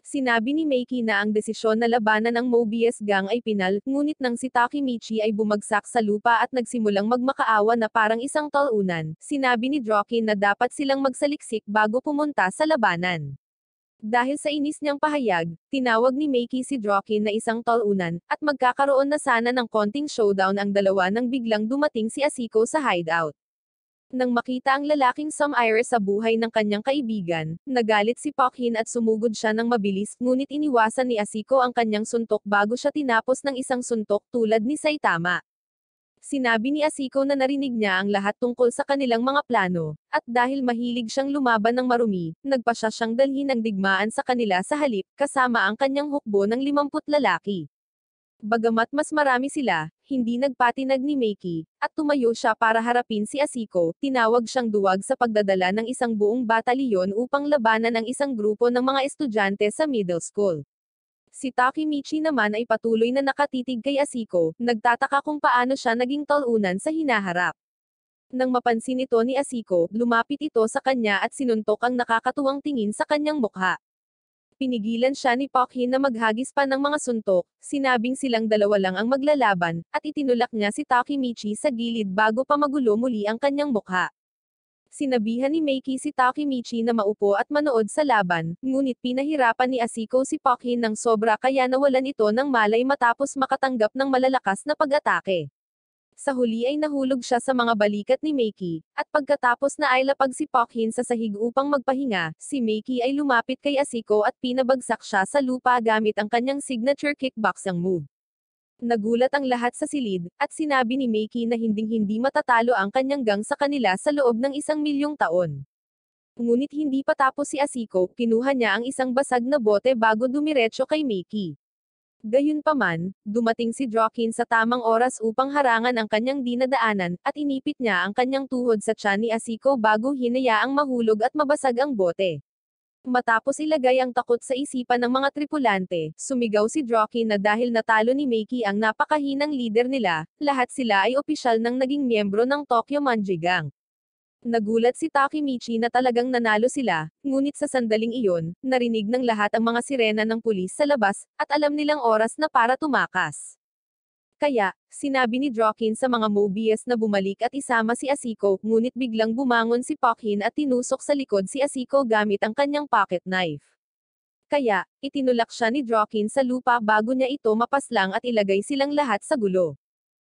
Sinabi ni Meiki na ang desisyon na labanan ang Mobius Gang ay pinal, ngunit nang si Takemichi ay bumagsak sa lupa at nagsimulang magmakaawa na parang isang talunan, sinabi ni Drokin na dapat silang magsaliksik bago pumunta sa labanan. Dahil sa inis niyang pahayag, tinawag ni Meiki si Drokin na isang talunan, at magkakaroon na sana ng konting showdown ang dalawa nang biglang dumating si Asiko sa hideout. Nang makita ang lalaking sumire sa buhay ng kanyang kaibigan, nagalit si Pokhin at sumugod siya ng mabilis, ngunit iniwasan ni Asiko ang kanyang suntok bago siya tinapos ng isang suntok tulad ni Saitama. Sinabi ni Asiko na narinig niya ang lahat tungkol sa kanilang mga plano, at dahil mahilig siyang lumaban ng marumi, nagpasya siyang dalhin ang digmaan sa kanila sa halip, kasama ang kanyang hukbo ng 50 lalaki. Bagamat mas marami sila, hindi nagpatinag ni Meiki, at tumayo siya para harapin si Asiko, tinawag siyang duwag sa pagdadala ng isang buong batalyon upang labanan ang isang grupo ng mga estudyante sa middle school. Si Takemichi naman ay patuloy na nakatitig kay Asiko, nagtataka kung paano siya naging talunan sa hinaharap. Nang mapansin ito ni Asiko, lumapit ito sa kanya at sinuntok ang nakakatuwang tingin sa kanyang mukha. Pinigilan siya ni Pokhin na maghagis pa ng mga suntok, sinabing silang dalawa lang ang maglalaban, at itinulak niya si Takemichi sa gilid bago pa magulo muli ang kanyang mukha. Sinabihan ni Meiki si Takemichi na maupo at manood sa laban, ngunit pinahirapan ni Asiko si Pokhin ng sobra kaya nawalan ito ng malay matapos makatanggap ng malalakas na pag-atake. Sa huli ay nahulog siya sa mga balikat ni Meiki, at pagkatapos na ay lapag si Pokhin sa sahig upang magpahinga, si Meiki ay lumapit kay Asiko at pinabagsak siya sa lupa gamit ang kanyang signature kickboxing move. Nagulat ang lahat sa silid, at sinabi ni Meiki na hinding-hindi matatalo ang kanyang gang sa kanila sa loob ng 1,000,000 taon. Ngunit hindi pa tapos si Asiko, kinuha niya ang isang basag na bote bago dumiretso kay Meiki. Gayunpaman, dumating si Drokin sa tamang oras upang harangan ang kanyang dinadaanan, at inipit niya ang kanyang tuhod sa tiyan ni Asiko bago hinayaang mahulog at mabasag ang bote. Matapos ilagay ang takot sa isipan ng mga tripulante, sumigaw si Drokin na dahil natalo ni Meiki ang napakahinang leader nila, lahat sila ay opisyal nang naging miyembro ng Tokyo Manji Gang. Nagulat si Takemichi na talagang nanalo sila, ngunit sa sandaling iyon, narinig ng lahat ang mga sirena ng pulis sa labas, at alam nilang oras na para tumakas. Kaya, sinabi ni Drokin sa mga Mobius na bumalik at isama si Asiko, ngunit biglang bumangon si Pokhin at tinusok sa likod si Asiko gamit ang kanyang pocket knife. Kaya, itinulak siya ni Drokin sa lupa bago niya ito mapaslang at ilagay silang lahat sa gulo.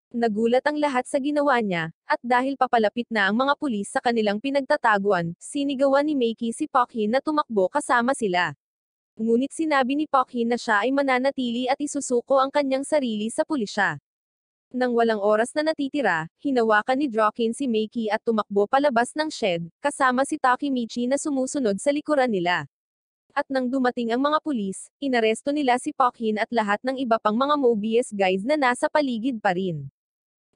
Nagulat ang lahat sa ginawa niya, at dahil papalapit na ang mga pulis sa kanilang pinagtataguan, sinigawan ni Meiki si Pokhin na tumakbo kasama sila. Ngunit sinabi ni Pokhin na siya ay mananatili at isusuko ang kanyang sarili sa pulisya. Nang walang oras na natitira, hinawakan ni Drokin si Meiki at tumakbo palabas ng shed, kasama si Takemichi na sumusunod sa likuran nila. At nang dumating ang mga pulis, inaresto nila si Pokhin at lahat ng iba pang mga Mobius guys na nasa paligid pa rin.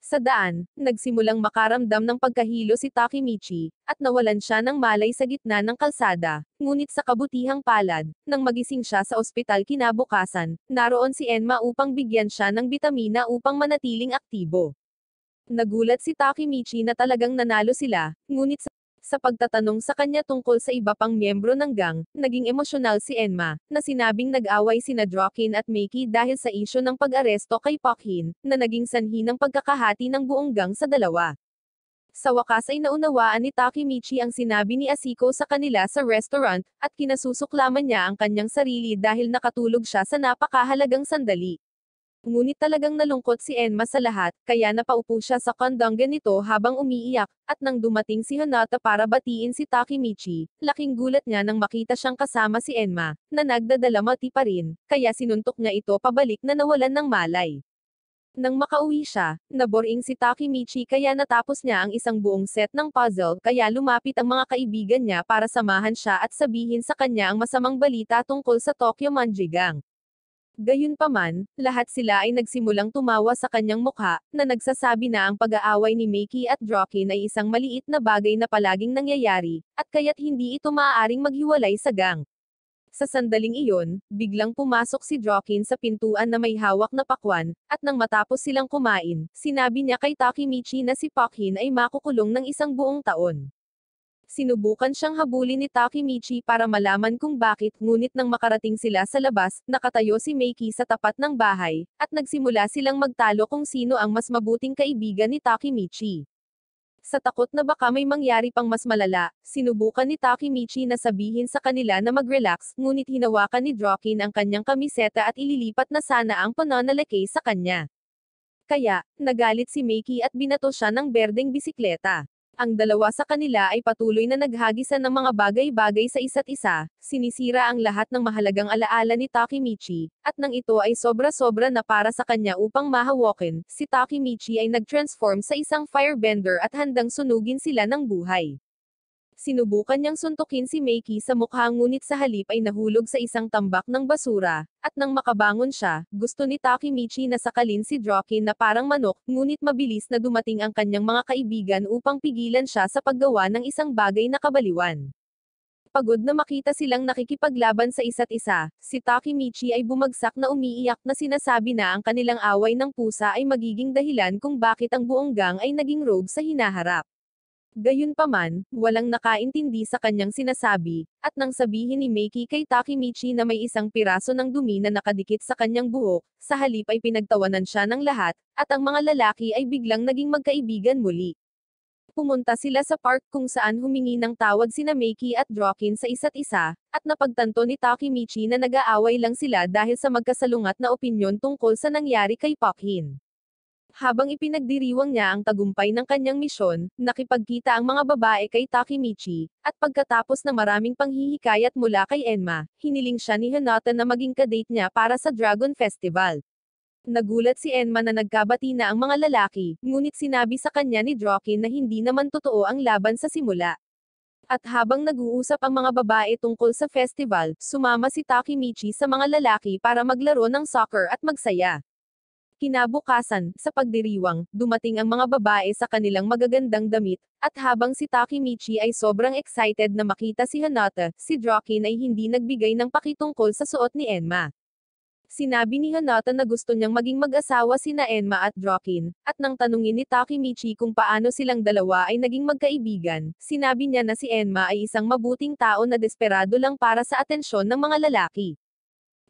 Sa daan, nagsimulang makaramdam ng pagkahilo si Takemichi, at nawalan siya ng malay sa gitna ng kalsada, ngunit sa kabutihang palad, nang magising siya sa ospital kinabukasan, naroon si Enma upang bigyan siya ng bitamina upang manatiling aktibo. Nagulat si Takemichi na talagang nanalo sila, ngunit sa pagtatanong sa kanya tungkol sa iba pang miyembro ng gang, naging emosyonal si Enma, na sinabing nag-away sina Drokin at Meiki dahil sa isyu ng pag-aresto kay Pokhin, na naging sanhi ng pagkakahati ng buong gang sa dalawa. Sa wakas ay naunawaan ni Takemichi ang sinabi ni Asiko sa kanila sa restaurant, at kinasusuklaman niya ang kanyang sarili dahil nakatulog siya sa napakahalagang sandali. Ngunit talagang nalungkot si Enma sa lahat, kaya napaupo siya sa kondongan nito habang umiiyak, at nang dumating si Hinata para batiin si Takemichi, laking gulat niya nang makita siyang kasama si Enma, na nagdadalamati pa rin, kaya sinuntok niya ito pabalik na nawalan ng malay. Nang makauwi siya, naboring si Takemichi kaya natapos niya ang isang buong set ng puzzle kaya lumapit ang mga kaibigan niya para samahan siya at sabihin sa kanya ang masamang balita tungkol sa Tokyo Manji Gang. Gayunpaman, lahat sila ay nagsimulang tumawa sa kanyang mukha, na nagsasabi na ang pag-aaway ni Maki at Joaquin ay isang maliit na bagay na palaging nangyayari, at kaya't hindi ito maaaring maghiwalay sa gang. Sa sandaling iyon, biglang pumasok si Joaquin sa pintuan na may hawak na pakwan, at nang matapos silang kumain, sinabi niya kay Takemichi na si Pakhin ay makukulong ng isang buong taon. Sinubukan siyang habulin ni Takemichi para malaman kung bakit, ngunit nang makarating sila sa labas, nakatayo si Meiki sa tapat ng bahay, at nagsimula silang magtalo kung sino ang mas mabuting kaibigan ni Takemichi. Sa takot na baka may mangyari pang mas malala, sinubukan ni Takemichi na sabihin sa kanila na mag-relax, ngunit hinawakan ni Joaquin ang kanyang kamiseta at ililipat na sana ang pananalaki sa kanya. Kaya, nagalit si Meiki at binato siya ng berdeng bisikleta. Ang dalawa sa kanila ay patuloy na naghagisan ng mga bagay-bagay sa isa't isa, sinisira ang lahat ng mahalagang alaala ni Takemichi, at nang ito ay sobra-sobra na para sa kanya upang mahawakin, si Takemichi ay nag-transform sa isang firebender at handang sunugin sila ng buhay. Sinubukan niyang suntukin si Meiki sa mukha ngunit sa halip ay nahulog sa isang tambak ng basura, at nang makabangon siya, gusto ni Takemichi na sakalin si Joaquin na parang manok, ngunit mabilis na dumating ang kanyang mga kaibigan upang pigilan siya sa paggawa ng isang bagay na kabaliwan. Pagod na makita silang nakikipaglaban sa isa't isa, si Takemichi ay bumagsak na umiiyak na sinasabi na ang kanilang away ng pusa ay magiging dahilan kung bakit ang buong gang ay naging rogue sa hinaharap. Gayunpaman, walang nakaintindi sa kanyang sinasabi, at nang sabihin ni Meiki kay Takemichi na may isang piraso ng dumi na nakadikit sa kanyang buhok, sa halip ay pinagtawanan siya ng lahat, at ang mga lalaki ay biglang naging magkaibigan muli. Pumunta sila sa park kung saan humingi ng tawad sina Meiki at Joaquin sa isa't isa, at napagtanto ni Takemichi na nag-aaway lang sila dahil sa magkasalungat na opinyon tungkol sa nangyari kay Pakhin. Habang ipinagdiriwang niya ang tagumpay ng kanyang misyon, nakipagkita ang mga babae kay Takemichi, at pagkatapos na maraming panghihikayat mula kay Enma, hiniling siya ni Hinata na maging kadate niya para sa Dragon Festival. Nagulat si Enma na nagkabati na ang mga lalaki, ngunit sinabi sa kanya ni Joaquin na hindi naman totoo ang laban sa simula. At habang nag-uusap ang mga babae tungkol sa festival, sumama si Takemichi sa mga lalaki para maglaro ng soccer at magsaya. Kinabukasan, sa pagdiriwang, dumating ang mga babae sa kanilang magagandang damit, at habang si Takemichi ay sobrang excited na makita si Hinata, si Joaquin ay hindi nagbigay ng pakitungkol sa suot ni Enma. Sinabi ni Hinata na gusto niyang maging mag-asawa sina Enma at Joaquin, at nang tanungin ni Takemichi kung paano silang dalawa ay naging magkaibigan, sinabi niya na si Enma ay isang mabuting tao na desperado lang para sa atensyon ng mga lalaki.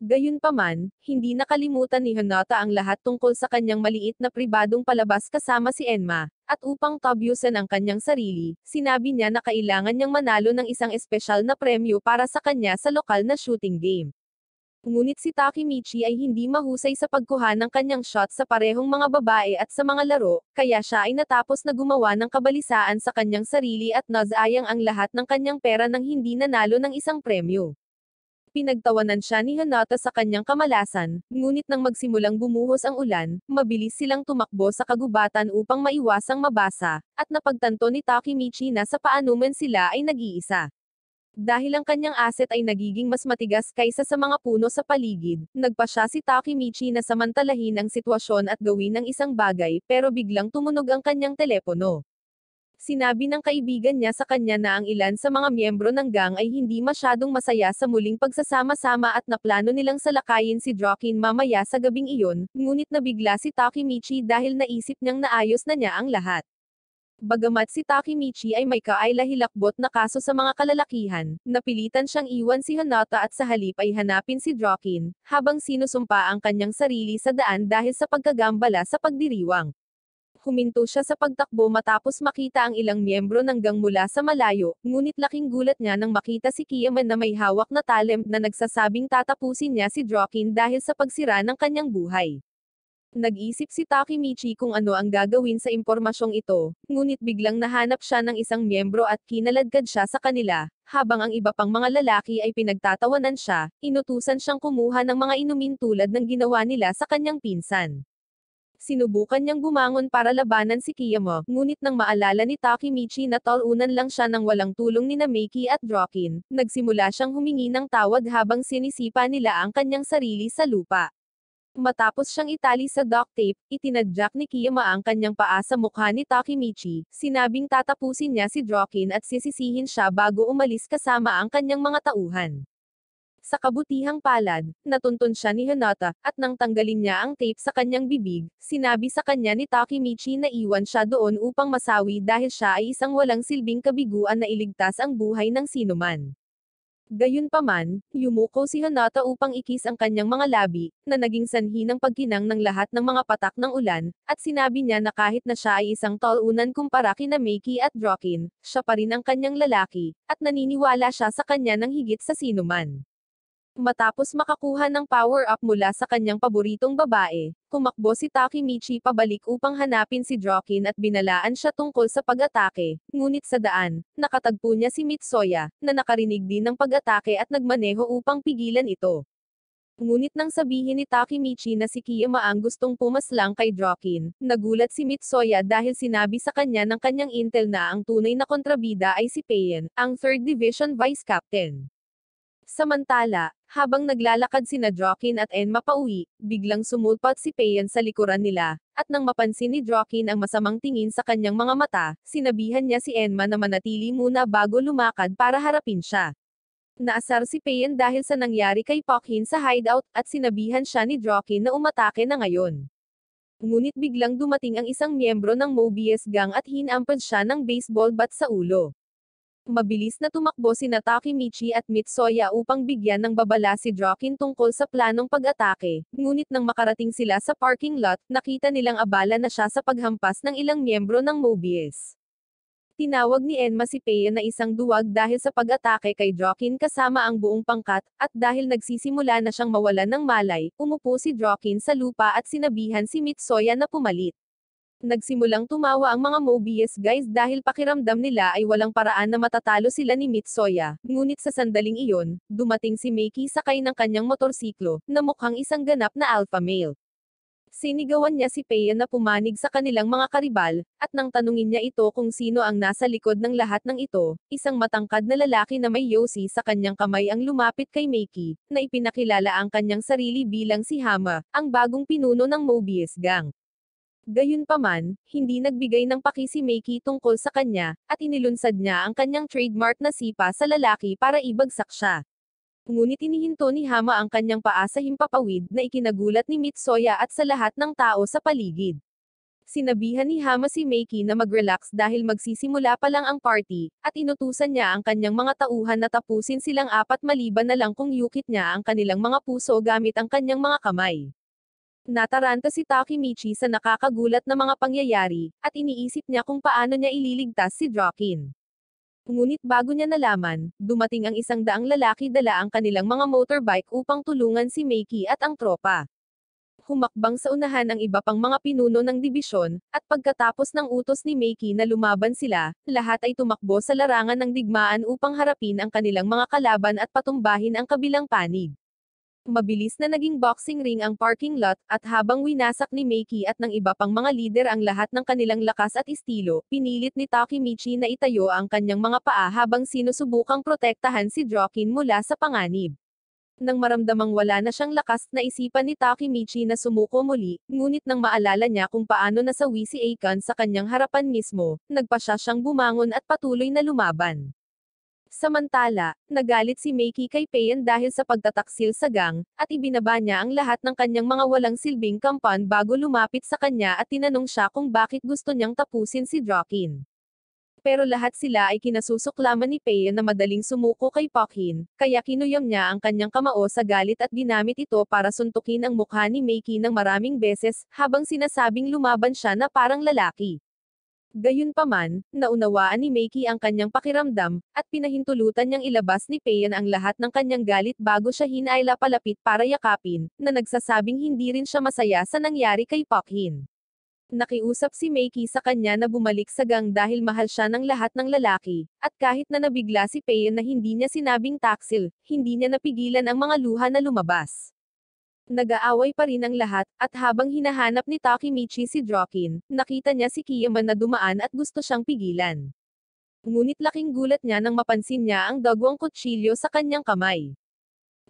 Gayunpaman, hindi nakalimutan ni Hinata ang lahat tungkol sa kanyang maliit na pribadong palabas kasama si Enma, at upang tabyusan ang kanyang sarili, sinabi niya na kailangan niyang manalo ng isang espesyal na premyo para sa kanya sa lokal na shooting game. Ngunit si Takemichi ay hindi mahusay sa pagkuha ng kanyang shot sa parehong mga babae at sa mga laro, kaya siya ay natapos na gumawa ng kabalisaan sa kanyang sarili at nasayang ang lahat ng kanyang pera nang hindi nanalo ng isang premyo. Pinagtawanan siya ni Hinata sa kanyang kamalasan, ngunit nang magsimulang bumuhos ang ulan, mabilis silang tumakbo sa kagubatan upang maiwasang mabasa, at napagtanto ni Takemichi na sa paanuman sila ay nag-iisa. Dahil ang kanyang asset ay nagiging mas matigas kaysa sa mga puno sa paligid, nagpa siya si Takemichi na samantalahin ang sitwasyon at gawin ang isang bagay, pero biglang tumunog ang kanyang telepono. Sinabi ng kaibigan niya sa kanya na ang ilan sa mga miyembro ng gang ay hindi masyadong masaya sa muling pagsasama-sama at naplano nilang salakayin si Joaquin mamaya sa gabing iyon, ngunit nabigla si Takemichi dahil naisip niyang naayos na niya ang lahat. Bagamat si Takemichi ay may kaila-hilakbot na kaso sa mga kalalakihan, napilitan siyang iwan si Hinata at sa halip ay hanapin si Joaquin, habang sinusumpa ang kanyang sarili sa daan dahil sa pagkagambala sa pagdiriwang. Huminto siya sa pagtakbo matapos makita ang ilang miyembro ng gang mula sa malayo, ngunit laking gulat niya nang makita si Kiaman na may hawak na talent na nagsasabing tatapusin niya si Joaquin dahil sa pagsira ng kanyang buhay. Nag-isip si Takemichi kung ano ang gagawin sa impormasyong ito, ngunit biglang nahanap siya ng isang miyembro at kinaladkad siya sa kanila, habang ang iba pang mga lalaki ay pinagtatawanan siya, inutusan siyang kumuha ng mga inumin tulad ng ginawa nila sa kanyang pinsan. Sinubukan niyang bumangon para labanan si Kiyama, ngunit nang maalala ni Takemichi na talunan lang siya ng walang tulong ni Maki at Drokin, nagsimula siyang humingi ng tawad habang sinisipa nila ang kanyang sarili sa lupa. Matapos siyang itali sa duct tape, itinadyak ni Kiyama ang kanyang paa sa mukha ni Takemichi, sinabing tatapusin niya si Drokin at sisisihin siya bago umalis kasama ang kanyang mga tauhan. Sa kabutihang palad, natuntun siya ni Hinata, at nang tanggalin niya ang tape sa kanyang bibig, sinabi sa kanya ni Takemichi na iwan siya doon upang masawi dahil siya ay isang walang silbing kabiguan na iligtas ang buhay ng sinuman. Gayunpaman, yumuko si Hinata upang ikis ang kanyang mga labi, na naging sanhi ng pagkinang ng lahat ng mga patak ng ulan, at sinabi niya na kahit na siya ay isang talunan kumpara kina Maki at Drokin, siya pa rin ang kanyang lalaki, at naniniwala siya sa kanya ng higit sa sinuman. Matapos makakuha ng power-up mula sa kanyang paboritong babae, kumakbo si Takemichi pabalik upang hanapin si Drokin at binalaan siya tungkol sa pag-atake, ngunit sa daan, nakatagpo niya si Mitsuya, na nakarinig din ng pag-atake at nagmaneho upang pigilan ito. Ngunit nang sabihin ni Takemichi na si Kiyama ang gustong pumaslang kay Drokin, nagulat si Mitsuya dahil sinabi sa kanya ng kanyang intel na ang tunay na kontrabida ay si Pain, ang 3rd Division Vice Captain. Samantala, habang naglalakad sina Drokin at Enma pauwi, biglang sumulpot si Pain sa likuran nila, at nang mapansin ni Drokin ang masamang tingin sa kanyang mga mata, sinabihan niya si Enma na manatili muna bago lumakad para harapin siya. Naasar si Pain dahil sa nangyari kay Pokhin sa hideout, at sinabihan siya ni Drokin na umatake na ngayon. Ngunit biglang dumating ang isang miyembro ng Mobius Gang at hinampad siya ng baseball bat sa ulo. Mabilis na tumakbo sina Takemichi at Mitsuya upang bigyan ng babala si Drokin tungkol sa planong pag-atake, ngunit nang makarating sila sa parking lot, nakita nilang abala na siya sa paghampas ng ilang miyembro ng Mobius. Tinawag ni Enma si Pain na isang duwag dahil sa pag-atake kay Drokin kasama ang buong pangkat, at dahil nagsisimula na siyang mawalan ng malay, umupo si Drokin sa lupa at sinabihan si Mitsuya na pumalit. Nagsimulang tumawa ang mga Mobius guys dahil pakiramdam nila ay walang paraan na matatalo sila ni Mitsuya, ngunit sa sandaling iyon, dumating si Maki sakay ng kanyang motorsiklo, na mukhang isang ganap na alpha male. Sinigawan niya si Pain na pumanig sa kanilang mga karibal, at nang tanungin niya ito kung sino ang nasa likod ng lahat ng ito, isang matangkad na lalaki na may yosi sa kanyang kamay ang lumapit kay Maki, na ipinakilala ang kanyang sarili bilang si Hama, ang bagong pinuno ng Mobius Gang. Gayunpaman, hindi nagbigay ng paki si Maki tungkol sa kanya, at inilunsad niya ang kanyang trademark na sipa sa lalaki para ibagsak siya. Ngunit inihinto ni Hama ang kanyang paa sa himpapawid na ikinagulat ni Mitsuya at sa lahat ng tao sa paligid. Sinabihan ni Hama si Maki na mag-relax dahil magsisimula pa lang ang party, at inutusan niya ang kanyang mga tauhan na tapusin silang apat maliban na lang kung yukit niya ang kanilang mga puso gamit ang kanyang mga kamay. Nataranta si Takemichi sa nakakagulat na mga pangyayari, at iniisip niya kung paano niya ililigtas si Drokin. Ngunit bago niya nalaman, dumating ang isang daang lalaki dala ang kanilang mga motorbike upang tulungan si Maki at ang tropa. Humakbang sa unahan ang iba pang mga pinuno ng dibisyon, at pagkatapos ng utos ni Maki na lumaban sila, lahat ay tumakbo sa larangan ng digmaan upang harapin ang kanilang mga kalaban at patumbahin ang kabilang panig. Mabilis na naging boxing ring ang parking lot, at habang winasak ni Maki at ng iba pang mga lider ang lahat ng kanilang lakas at estilo, pinilit ni Takemichi na itayo ang kanyang mga paa habang sinusubukang protektahan si Drokin mula sa panganib. Nang maramdamang wala na siyang lakas, naisipan ni Takemichi na sumuko muli, ngunit nang maalala niya kung paano nasawi si Akon sa kanyang harapan mismo, nagpasya siyang bumangon at patuloy na lumaban. Samantala, nagalit si Maki kay Pain dahil sa pagtataksil sa gang, at ibinaba niya ang lahat ng kanyang mga walang silbing kampan bago lumapit sa kanya at tinanong siya kung bakit gusto niyang tapusin si Drokin. Pero lahat sila ay kinasusuklaman ni Pain na madaling sumuko kay Pokhin, kaya kinuyam niya ang kanyang kamao sa galit at ginamit ito para suntukin ang mukha ni Maki ng maraming beses, habang sinasabing lumaban siya na parang lalaki. Gayunpaman, naunawaan ni Maki ang kanyang pakiramdam, at pinahintulutan niyang ilabas ni Pain ang lahat ng kanyang galit bago siya hinaila palapit para yakapin, na nagsasabing hindi rin siya masaya sa nangyari kay Pokhin. Nakiusap si Maki sa kanya na bumalik sa gang dahil mahal siya ng lahat ng lalaki, at kahit na nabigla si Pain na hindi niya sinabing taksil, hindi niya napigilan ang mga luha na lumabas. Nag-aaway pa rin ang lahat, at habang hinahanap ni Takemichi si Jokin, nakita niya si Kiyama na dumaan at gusto siyang pigilan. Ngunit laking gulat niya nang mapansin niya ang dagwang kutsilyo sa kanyang kamay.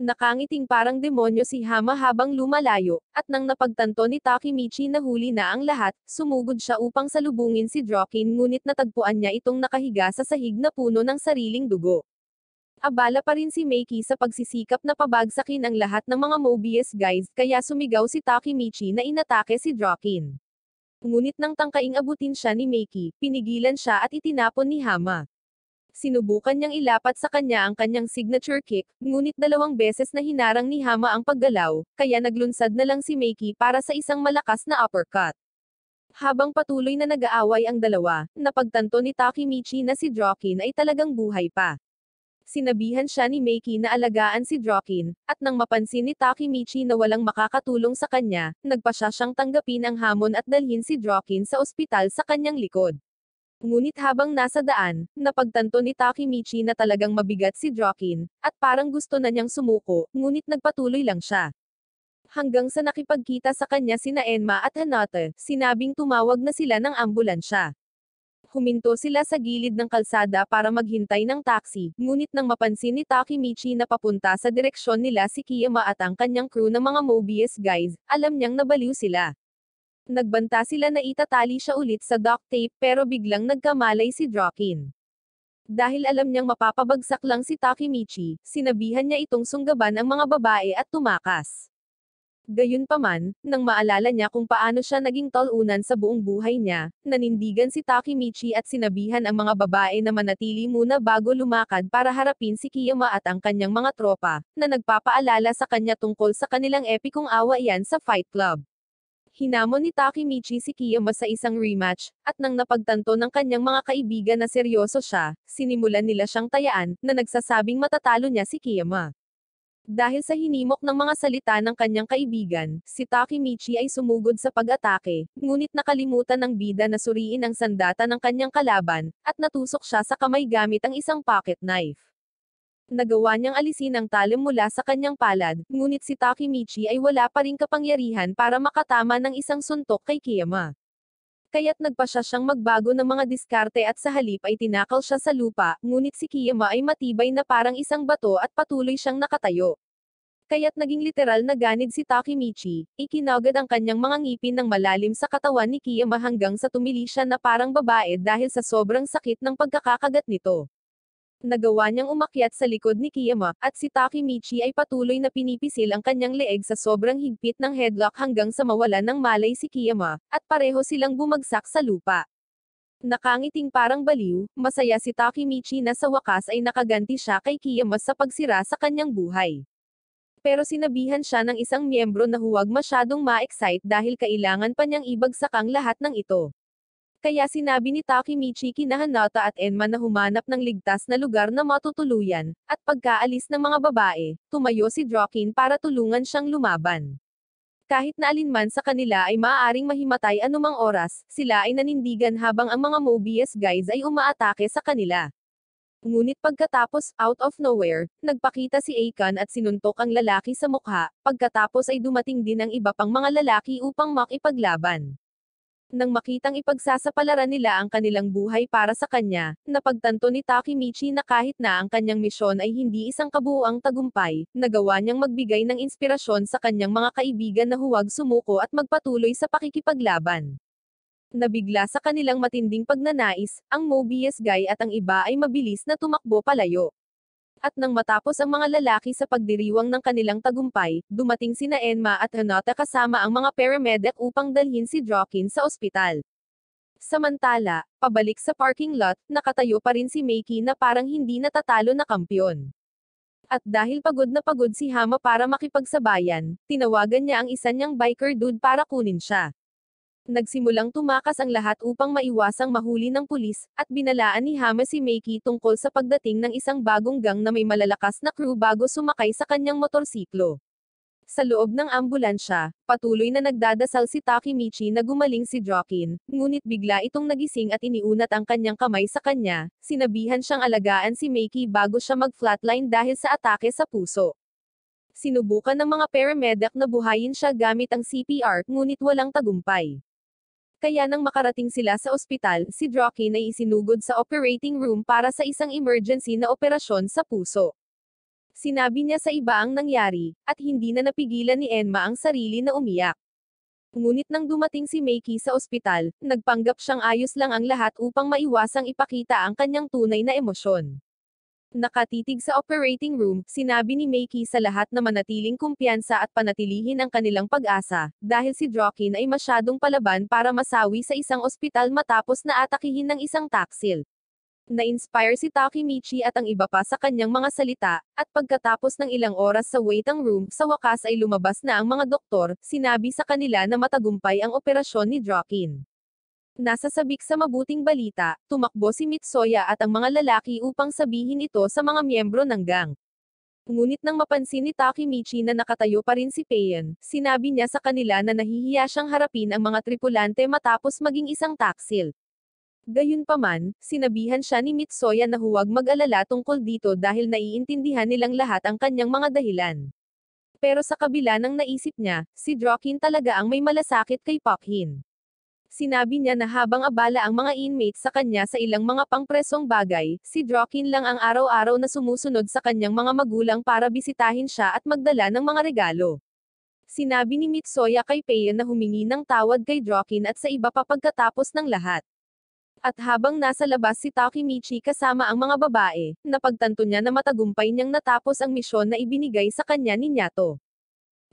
Nakangiting parang demonyo si Hama habang lumalayo, at nang napagtanto ni Takemichi na huli na ang lahat, sumugod siya upang salubungin si Jokin ngunit natagpuan niya itong nakahiga sa sahig na puno ng sariling dugo. Abala pa rin si Meiki sa pagsisikap na pabagsakin ang lahat ng mga Mobius guys, kaya sumigaw si Takemichi na inatake si Jokin. Ngunit nang tangkaing abutin siya ni Meiki, pinigilan siya at itinapon ni Hama. Sinubukan niyang ilapat sa kanya ang kanyang signature kick, ngunit 2 beses na hinarang ni Hama ang paggalaw, kaya naglunsad na lang si Meiki para sa isang malakas na uppercut. Habang patuloy na nag-aaway ang dalawa, napagtanto ni Takemichi na si Jokin ay talagang buhay pa. Sinabihan siya ni Meiki na alagaan si Jokin, at nang mapansin ni Takemichi na walang makakatulong sa kanya, nagpasya siyang tanggapin ang hamon at dalhin si Jokin sa ospital sa kanyang likod. Ngunit habang nasa daan, napagtanto ni Takemichi na talagang mabigat si Jokin, at parang gusto na niyang sumuko, ngunit nagpatuloy lang siya. Hanggang sa nakipagkita sa kanya sina Enma at Hanata, sinabing tumawag na sila ng ambulansya. Huminto sila sa gilid ng kalsada para maghintay ng taxi, ngunit nang mapansin ni Takemichi na papunta sa direksyon nila si Kiyama at ang kanyang crew ng mga Mobius guys, alam niyang nabaliw sila. Nagbanta sila na itatali siya ulit sa duct tape pero biglang nagkamalay si Jokin. Dahil alam niyang mapapabagsak lang si Takemichi, sinabihan niya itong sunggaban ang mga babae at tumakas. Gayunpaman, nang maalala niya kung paano siya naging talunan sa buong buhay niya, nanindigan si Takemichi at sinabihan ang mga babae na manatili muna bago lumakad para harapin si Kiyama at ang kanyang mga tropa, na nagpapaalala sa kanya tungkol sa kanilang epikong awayan sa Fight Club. Hinamon ni Takemichi si Kiyama sa isang rematch, at nang napagtanto ng kanyang mga kaibigan na seryoso siya, sinimulan nila siyang tayaan, na nagsasabing matatalo niya si Kiyama. Dahil sa hinimok ng mga salita ng kanyang kaibigan, si Takemichi ay sumugod sa pag-atake, ngunit nakalimutan ng bida na suriin ang sandata ng kanyang kalaban, at natusok siya sa kamay gamit ang isang pocket knife. Nagawa niyang alisin ang talim mula sa kanyang palad, ngunit si Takemichi ay wala pa ring kapangyarihan para makatama ng isang suntok kay Kiyama. Kaya't nagpasya siyang magbago ng mga diskarte at sa halip ay tinakal siya sa lupa, ngunit si Kiyama ay matibay na parang isang bato at patuloy siyang nakatayo. Kaya't naging literal na ganid si Takemichi, ikinagad ang kanyang mga ngipin ng malalim sa katawan ni Kiyama hanggang sa tumili siya na parang babae dahil sa sobrang sakit ng pagkakakagat nito. Nagawa niyang umakyat sa likod ni Kiyama, at si Takemichi ay patuloy na pinipisil ang kanyang leeg sa sobrang higpit ng headlock hanggang sa mawalan ng malay si Kiyama, at pareho silang bumagsak sa lupa. Nakangiting parang baliw, masaya si Takemichi na sa wakas ay nakaganti siya kay Kiyama sa pagsira sa kanyang buhay. Pero sinabihan siya ng isang miyembro na huwag masyadong ma-excite dahil kailangan pa niyang ibagsak ang lahat ng ito. Kaya sinabi ni Takemichi kina Hanata at Enma na humanap ng ligtas na lugar na matutuluyan, at pagkaalis ng mga babae, tumayo si Jokin para tulungan siyang lumaban. Kahit na alinman sa kanila ay maaaring mahimatay anumang oras, sila ay nanindigan habang ang mga Mobius guys ay umaatake sa kanila. Ngunit pagkatapos, out of nowhere, nagpakita si Akon at sinuntok ang lalaki sa mukha, pagkatapos ay dumating din ang iba pang mga lalaki upang makipaglaban. Nang makitang ipagsasapalaran nila ang kanilang buhay para sa kanya, napagtanto ni Takemichi na kahit na ang kanyang misyon ay hindi isang kabuuang tagumpay, nagawa niyang magbigay ng inspirasyon sa kanyang mga kaibigan na huwag sumuko at magpatuloy sa pakikipaglaban. Nabigla sa kanilang matinding pagnanais, ang Mobius guy at ang iba ay mabilis na tumakbo palayo. At nang matapos ang mga lalaki sa pagdiriwang ng kanilang tagumpay, dumating sina Enma at Hanata kasama ang mga paramedic upang dalhin si Jokin sa ospital. Samantala, pabalik sa parking lot, nakatayo pa rin si Meiki na parang hindi natatalo na kampyon. At dahil pagod na pagod si Hama para makipagsabayan, tinawagan niya ang isa niyang biker dude para kunin siya. Nagsimulang tumakas ang lahat upang maiwasang mahuli ng pulis, at binalaan ni Hama si Meiki tungkol sa pagdating ng isang bagong gang na may malalakas na crew bago sumakay sa kanyang motorsiklo. Sa loob ng ambulansya, patuloy na nagdadasal si Takemichi na gumaling si Jokin, ngunit bigla itong nagising at iniunat ang kanyang kamay sa kanya, sinabihan siyang alagaan si Meiki bago siya mag-flatline dahil sa atake sa puso. Sinubukan ng mga paramedic na buhayin siya gamit ang CPR, ngunit walang tagumpay. Kaya nang makarating sila sa ospital, si Joaquin ay isinugod sa operating room para sa isang emergency na operasyon sa puso. Sinabi niya sa iba ang nangyari, at hindi na napigilan ni Enma ang sarili na umiyak. Ngunit nang dumating si Makey sa ospital, nagpanggap siyang ayos lang ang lahat upang maiwasang ipakita ang kanyang tunay na emosyon. Nakatitig sa operating room, sinabi ni Makey sa lahat na manatiling kumpiyansa at panatilihin ang kanilang pag-asa, dahil si Joaquin ay masyadong palaban para masawi sa isang ospital matapos na atakihin ng isang taksil. Na-inspire si Takemichi at ang iba pa sa kanyang mga salita, at pagkatapos ng ilang oras sa waiting room, sa wakas ay lumabas na ang mga doktor, sinabi sa kanila na matagumpay ang operasyon ni Joaquin. Nasa sabik sa mabuting balita, tumakbo si Mitsuya at ang mga lalaki upang sabihin ito sa mga miyembro ng gang. Ngunit nang mapansin ni Takemichi na nakatayo pa rin si Payan, sinabi niya sa kanila na nahihiya siyang harapin ang mga tripulante matapos maging isang taksil. Gayunpaman, sinabihan siya ni Mitsuya na huwag mag-alala tungkol dito dahil naiintindihan nilang lahat ang kanyang mga dahilan. Pero sa kabila ng naisip niya, si Joaquin talaga ang may malasakit kay Pakhin. Sinabi niya na habang abala ang mga inmates sa kanya sa ilang mga pangpresong bagay, si Joaquin lang ang araw-araw na sumusunod sa kanyang mga magulang para bisitahin siya at magdala ng mga regalo. Sinabi ni Mitsuya kay Payan na humingi ng tawad kay Joaquin at sa iba pa pagkatapos ng lahat. At habang nasa labas si Takemichi kasama ang mga babae, napagtanto niya na matagumpay niyang natapos ang misyon na ibinigay sa kanya ni Nyato.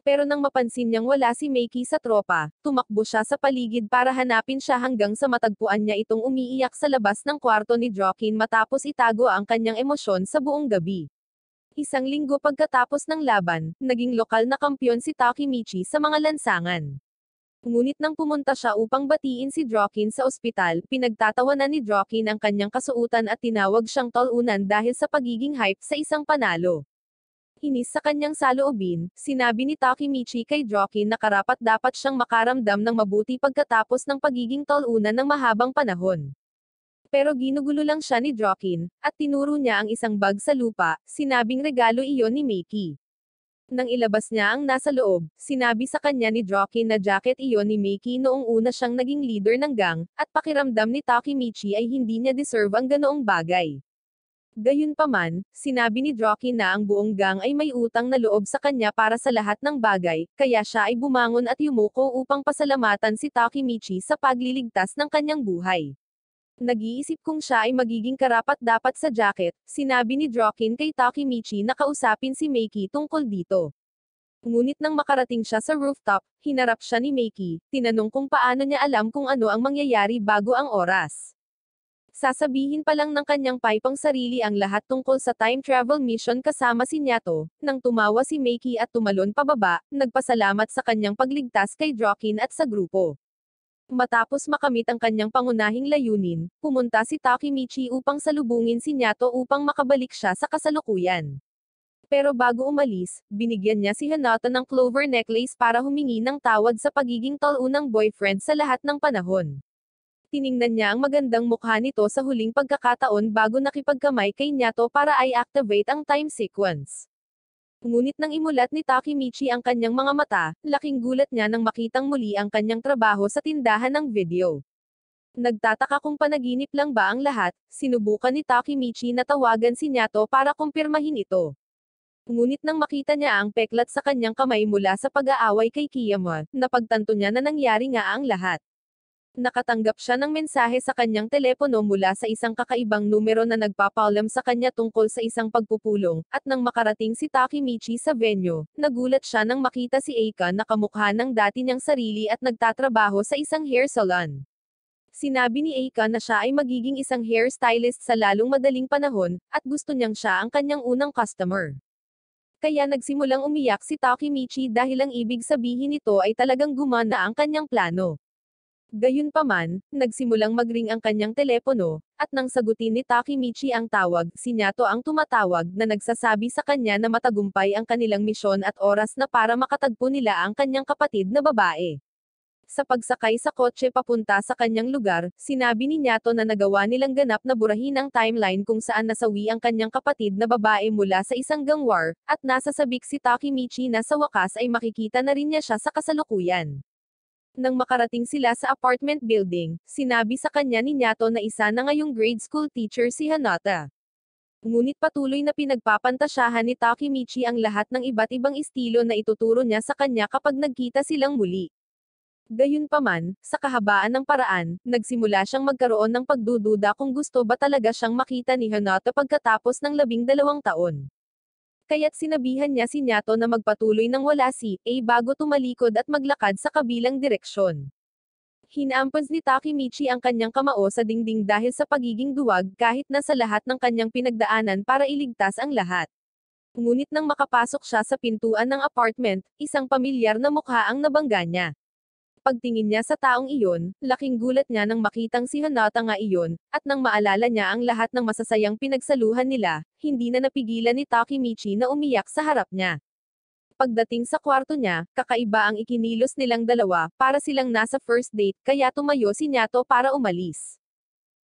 Pero nang mapansin niyang wala si Makey sa tropa, tumakbo siya sa paligid para hanapin siya hanggang sa matagpuan niya itong umiiyak sa labas ng kwarto ni Joaquin matapos itago ang kanyang emosyon sa buong gabi. Isang linggo pagkatapos ng laban, naging lokal na kampyon si Takemichi sa mga lansangan. Ngunit nang pumunta siya upang batiin si Joaquin sa ospital, pinagtatawanan ni Joaquin ang kanyang kasuutan at tinawag siyang tol-unan dahil sa pagiging hype sa isang panalo. Inis sa kanyang saloobin, sinabi ni Takemichi kay Joaquin na karapat-dapat siyang makaramdam ng mabuti pagkatapos ng pagiging tol-unan ng mahabang panahon. Pero ginugulo lang siya ni Joaquin, at tinuro niya ang isang bag sa lupa, sinabing regalo iyon ni Makey. Nang ilabas niya ang nasa loob, sinabi sa kanya ni Joaquin na jacket iyon ni Makey noong una siyang naging leader ng gang, at pakiramdam ni Takemichi ay hindi niya deserve ang ganoong bagay. Gayunpaman, sinabi ni Joaquin na ang buong gang ay may utang na loob sa kanya para sa lahat ng bagay, kaya siya ay bumangon at yumuko upang pasalamatan si Takemichi sa pagliligtas ng kanyang buhay. Nag-iisip kung siya ay magiging karapat-dapat sa jacket, sinabi ni Joaquin kay Takemichi na kausapin si Makey tungkol dito. Ngunit nang makarating siya sa rooftop, hinarap siya ni Makey, tinanong kung paano niya alam kung ano ang mangyayari bago ang oras. Sasabihin pa lang ng kanyang paypang sarili ang lahat tungkol sa time travel mission kasama si Nyato, nang tumawa si Makey at tumalon pababa, nagpasalamat sa kanyang pagligtas kay Joaquin at sa grupo. Matapos makamit ang kanyang pangunahing layunin, pumunta si Takemichi upang salubungin si Nyato upang makabalik siya sa kasalukuyan. Pero bago umalis, binigyan niya si Hinata ng clover necklace para humingi ng tawad sa pagiging tol-unang boyfriend sa lahat ng panahon. Tiningnan niya ang magandang mukha nito sa huling pagkakataon bago nakipagkamay kay Nyato para i-activate ang time sequence. Ngunit nang imulat ni Takemichi ang kanyang mga mata, laking gulat niya nang makitang muli ang kanyang trabaho sa tindahan ng video. Nagtataka kung panaginip lang ba ang lahat, sinubukan ni Takemichi na tawagan si Nyato para kumpirmahin ito. Ngunit nang makita niya ang peklat sa kanyang kamay mula sa pag-aaway kay Kiyama, napagtanto niya na nangyari nga ang lahat. Nakatanggap siya ng mensahe sa kanyang telepono mula sa isang kakaibang numero na nagpapaalam sa kanya tungkol sa isang pagpupulong, at nang makarating si Takemichi sa venue, nagulat siya nang makita si Eika na kamukha ng dati niyang sarili at nagtatrabaho sa isang hair salon. Sinabi ni Eika na siya ay magiging isang hairstylist sa lalong madaling panahon, at gusto niyang siya ang kanyang unang customer. Kaya nagsimulang umiyak si Takemichi dahil ang ibig sabihin nito ay talagang gumana ang kanyang plano. Gayunpaman, nagsimulang magring ang kanyang telepono, at nang sagutin ni Takemichi ang tawag, si Nyato ang tumatawag na nagsasabi sa kanya na matagumpay ang kanilang misyon at oras na para makatagpo nila ang kanyang kapatid na babae. Sa pagsakay sa kotse papunta sa kanyang lugar, sinabi ni Nyato na nagawa nilang ganap na burahin ang timeline kung saan nasawi ang kanyang kapatid na babae mula sa isang gangwar, at nasa sabik si Takemichi na sa wakas ay makikita na rin niya siya sa kasalukuyan. Nang makarating sila sa apartment building, sinabi sa kanya ni Nyato na isa na ngayong grade school teacher si Hanata. Ngunit patuloy na pinagpapantasyahan ni Takemichi ang lahat ng iba't ibang estilo na ituturo niya sa kanya kapag nagkita silang muli. Gayunpaman, sa kahabaan ng paraan, nagsimula siyang magkaroon ng pagdududa kung gusto ba talaga siyang makita ni Hanata pagkatapos ng 12 taon. Kaya't sinabihan niya si Nyato na magpatuloy ng wala si A bago tumalikod at maglakad sa kabilang direksyon. Hinampons ni Takemichi ang kanyang kamao sa dingding dahil sa pagiging duwag kahit na sa lahat ng kanyang pinagdaanan para iligtas ang lahat. Ngunit nang makapasok siya sa pintuan ng apartment, isang pamilyar na mukha ang nabangga niya. Pagtingin niya sa taong iyon, laking gulat niya nang makitang si Hanata nga iyon, at nang maalala niya ang lahat ng masasayang pinagsaluhan nila, hindi na napigilan ni Takemichi na umiyak sa harap niya. Pagdating sa kwarto niya, kakaiba ang ikinilos nilang dalawa, para silang nasa first date, kaya tumayo si Nyato para umalis.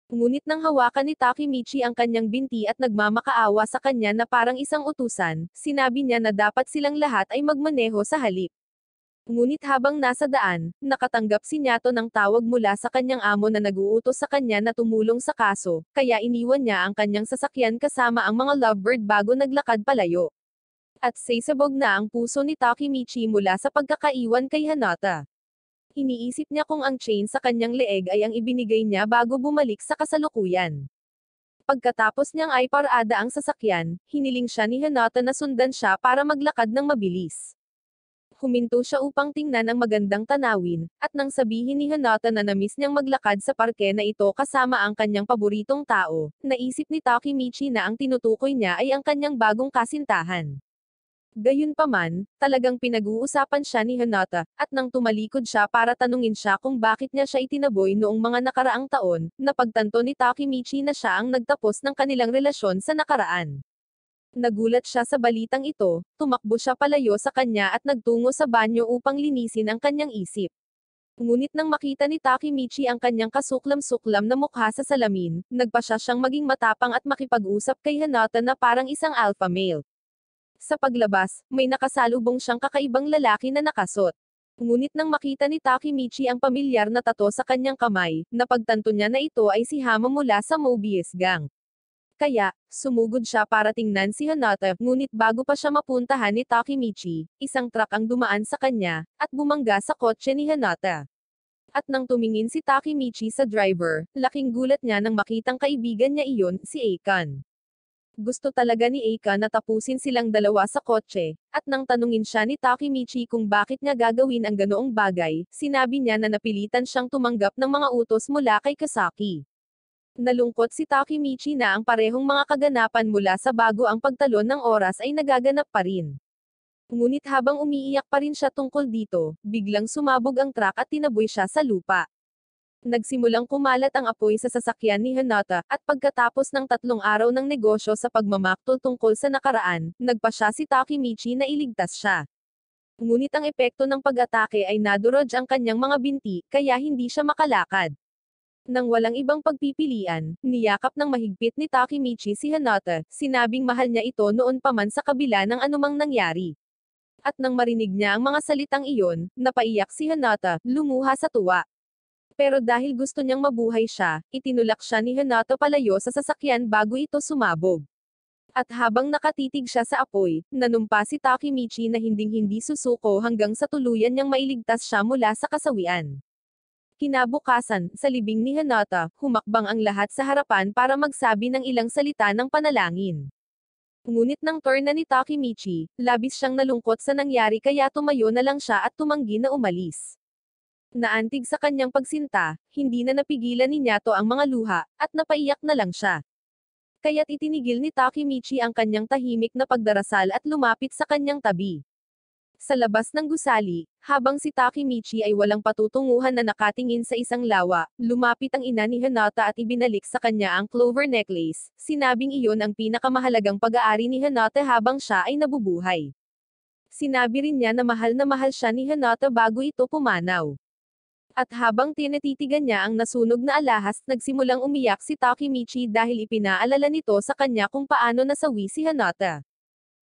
Ngunit nang hawakan ni Takemichi ang kanyang binti at nagmamakaawa sa kanya na parang isang utusan, sinabi niya na dapat silang lahat ay magmaneho sa halip. Ngunit habang nasa daan, nakatanggap si Nyato ng tawag mula sa kanyang amo na nag-uutos sa kanya na tumulong sa kaso, kaya iniwan niya ang kanyang sasakyan kasama ang mga lovebird bago naglakad palayo. At sasabog na ang puso ni Takemichi mula sa pagkakaiwan kay Hanata. Iniisip niya kung ang chain sa kanyang leeg ay ang ibinigay niya bago bumalik sa kasalukuyan. Pagkatapos niyang ay parada ang sasakyan, hiniling siya ni Hanata na sundan siya para maglakad ng mabilis. Huminto siya upang tingnan ang magandang tanawin, at nang sabihin ni Hanata na namiss niyang maglakad sa parke na ito kasama ang kanyang paboritong tao, naisip ni Takemichi na ang tinutukoy niya ay ang kanyang bagong kasintahan. Gayunpaman, talagang pinag-uusapan siya ni Hanata, at nang tumalikod siya para tanungin siya kung bakit niya siya itinaboy noong mga nakaraang taon, napagtanto ni Takemichi na siya ang nagtapos ng kanilang relasyon sa nakaraan. Nagulat siya sa balitang ito, tumakbo siya palayo sa kanya at nagtungo sa banyo upang linisin ang kanyang isip. Ngunit nang makita ni Takemichi ang kanyang kasuklam-suklam na mukha sa salamin, nagpasya siyang maging matapang at makipag-usap kay Hanata na parang isang alpha male. Sa paglabas, may nakasalubong siyang kakaibang lalaki na nakasuot. Ngunit nang makita ni Takemichi ang pamilyar na tato sa kanyang kamay, napagtanto niya na ito ay si Hama mula sa Mobius Gang. Kaya, sumugod siya para tingnan si Hanata, ngunit bago pa siya mapuntahan ni Takemichi, isang truck ang dumaan sa kanya, at bumangga sa kotse ni Hanata. At nang tumingin si Takemichi sa driver, laking gulat niya nang makitang kaibigan niya iyon, si Akon. Gusto talaga ni Akon na tapusin silang dalawa sa kotse, at nang tanungin siya ni Takemichi kung bakit niya gagawin ang ganoong bagay, sinabi niya na napilitan siyang tumanggap ng mga utos mula kay Kasaki. Nalungkot si Takemichi na ang parehong mga kaganapan mula sa bago ang pagtalon ng oras ay nagaganap pa rin. Ngunit habang umiiyak pa rin siya tungkol dito, biglang sumabog ang truck at tinaboy siya sa lupa. Nagsimulang kumalat ang apoy sa sasakyan ni Hanata, at pagkatapos ng 3 araw ng negosyo sa pagmamaktol tungkol sa nakaraan, nagpasya si Takemichi na iligtas siya. Ngunit ang epekto ng pag-atake ay nadurog ang kanyang mga binti, kaya hindi siya makalakad. Nang walang ibang pagpipilian, niyakap ng mahigpit ni Takemichi si Hanata, sinabing mahal niya ito noon pa man sa kabila ng anumang nangyari. At nang marinig niya ang mga salitang iyon, napaiyak si Hanata, lumuha sa tuwa. Pero dahil gusto niyang mabuhay siya, itinulak siya ni Hanata palayo sa sasakyan bago ito sumabog. At habang nakatitig siya sa apoy, nanumpa si Takemichi na hinding-hindi susuko hanggang sa tuluyan niyang mailigtas siya mula sa kasawian. Kinabukasan, sa libing ni Hanata, humakbang ang lahat sa harapan para magsabi ng ilang salita ng panalangin. Ngunit nang turn na ni Takemichi, labis siyang nalungkot sa nangyari kaya tumayo na lang siya at tumanggi na umalis. Naantig sa kanyang pagsinta, hindi na napigilan ni Nyato ang mga luha, at napaiyak na lang siya. Kaya't itinigil ni Takemichi ang kanyang tahimik na pagdarasal at lumapit sa kanyang tabi. Sa labas ng gusali, habang si Takemichi ay walang patutunguhan na nakatingin sa isang lawa, lumapit ang ina ni Hanata at ibinalik sa kanya ang clover necklace, sinabing iyon ang pinakamahalagang pag-aari ni Hanata habang siya ay nabubuhay. Sinabi rin niya na mahal siya ni Hanata bago ito pumanaw. At habang tinititigan niya ang nasunog na alahas, nagsimulang umiyak si Takemichi dahil ipinaalala nito sa kanya kung paano nasawi si Hinata.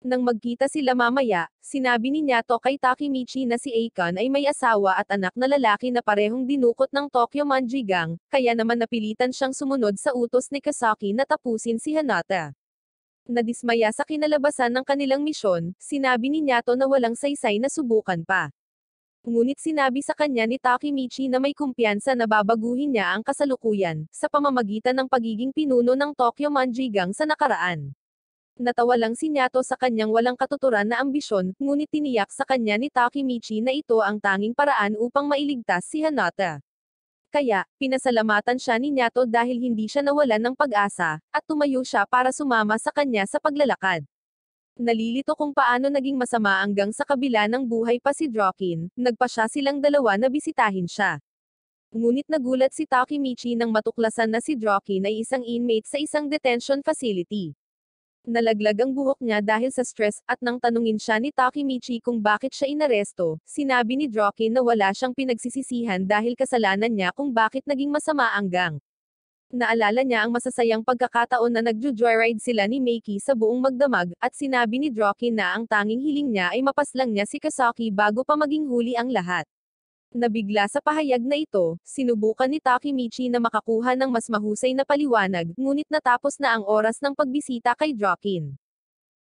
Nang magkita sila mamaya, sinabi ni Nyato kay Takemichi na si Akon ay may asawa at anak na lalaki na parehong dinukot ng Tokyo Manjigang, kaya naman napilitan siyang sumunod sa utos ni Kasaki na tapusin si Hinata. Nadismaya sa kinalabasan ng kanilang misyon, sinabi ni Nyato na walang saysay na subukan pa. Ngunit sinabi sa kanya ni Takemichi na may kumpiyansa na babaguhin niya ang kasalukuyan, sa pamamagitan ng pagiging pinuno ng Tokyo Manjigang sa nakaraan. Natawa lang si Nyato sa kanyang walang katuturan na ambisyon, ngunit tiniyak sa kanya ni Takemichi na ito ang tanging paraan upang mailigtas si Hinata. Kaya, pinasalamatan siya ni Nyato dahil hindi siya nawalan ng pag-asa, at tumayo siya para sumama sa kanya sa paglalakad. Nalilito kung paano naging masama hanggang sa kabila ng buhay pa si Drokin, nagpasya silang dalawa na bisitahin siya. Ngunit nagulat si Takemichi nang matuklasan na si Drokin ay isang inmate sa isang detention facility. Nalaglag ang buhok niya dahil sa stress, at nang tanungin siya ni Takemichi kung bakit siya inaresto, sinabi ni Drokin na wala siyang pinagsisisihan dahil kasalanan niya kung bakit naging masama ang gang. Naalala niya ang masasayang pagkakataon na nagjo-joyride sila ni Meiki sa buong magdamag, at sinabi ni Drokin na ang tanging hiling niya ay mapaslang niya si Kasaki bago pa maging huli ang lahat. Nabigla sa pahayag na ito, sinubukan ni Takemichi na makakuha ng mas mahusay na paliwanag, ngunit natapos na ang oras ng pagbisita kay Drokin.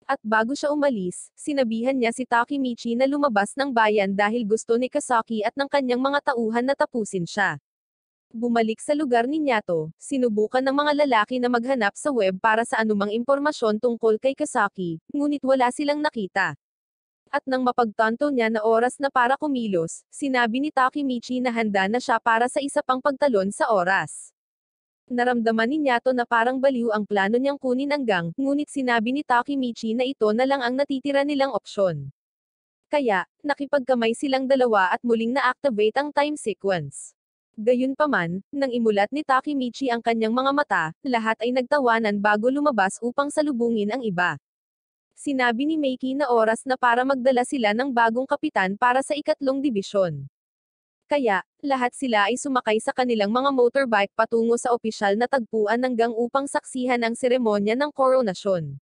At bago siya umalis, sinabihan niya si Takemichi na lumabas ng bayan dahil gusto ni Kasaki at ng kanyang mga tauhan na tapusin siya. Bumalik sa lugar ni Nyato, sinubukan ng mga lalaki na maghanap sa web para sa anumang impormasyon tungkol kay Kasaki, ngunit wala silang nakita. At nang mapagtanto niya na oras na para kumilos, sinabi ni Takemichi na handa na siya para sa isa pang pagtalon sa oras. Naramdaman ni Nyato na parang baliw ang plano niyang kunin ang gang, ngunit sinabi ni Takemichi na ito na lang ang natitira nilang opsyon. Kaya, nakipagkamay silang dalawa at muling na-activate ang time sequence. Gayunpaman, nang imulat ni Takemichi ang kanyang mga mata, lahat ay nagtawanan bago lumabas upang salubungin ang iba. Sinabi ni Meiki na oras na para magdala sila ng bagong kapitan para sa ikatlong dibisyon. Kaya, lahat sila ay sumakay sa kanilang mga motorbike patungo sa opisyal na tagpuan ng gang upang saksihan ang seremonya ng koronasyon.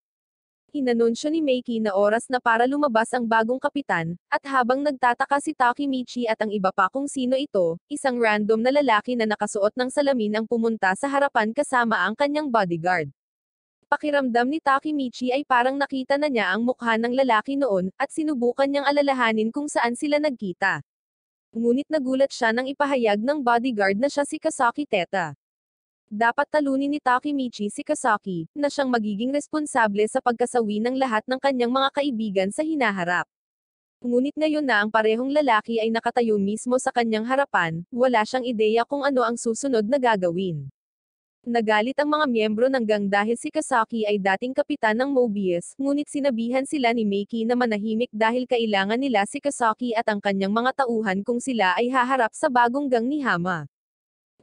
Inanunsyo ni Meiki na oras na para lumabas ang bagong kapitan, at habang nagtataka si Takemichi at ang iba pa kung sino ito, isang random na lalaki na nakasuot ng salamin ang pumunta sa harapan kasama ang kanyang bodyguard. Pakiramdam ni Takemichi ay parang nakita na niya ang mukha ng lalaki noon, at sinubukan niyang alalahanin kung saan sila nagkita. Ngunit nagulat siya nang ipahayag ng bodyguard na siya si Kasaki Teta. Dapat talunin ni Takemichi si Kasaki, na siyang magiging responsable sa pagkasawi ng lahat ng kanyang mga kaibigan sa hinaharap. Ngunit ngayon na ang parehong lalaki ay nakatayo mismo sa kanyang harapan, wala siyang ideya kung ano ang susunod na gagawin. Nagalit ang mga miyembro ng gang dahil si Kasaki ay dating kapitan ng Mobius, ngunit sinabihan sila ni Meiki na manahimik dahil kailangan nila si Kasaki at ang kanyang mga tauhan kung sila ay haharap sa bagong gang ni Hama.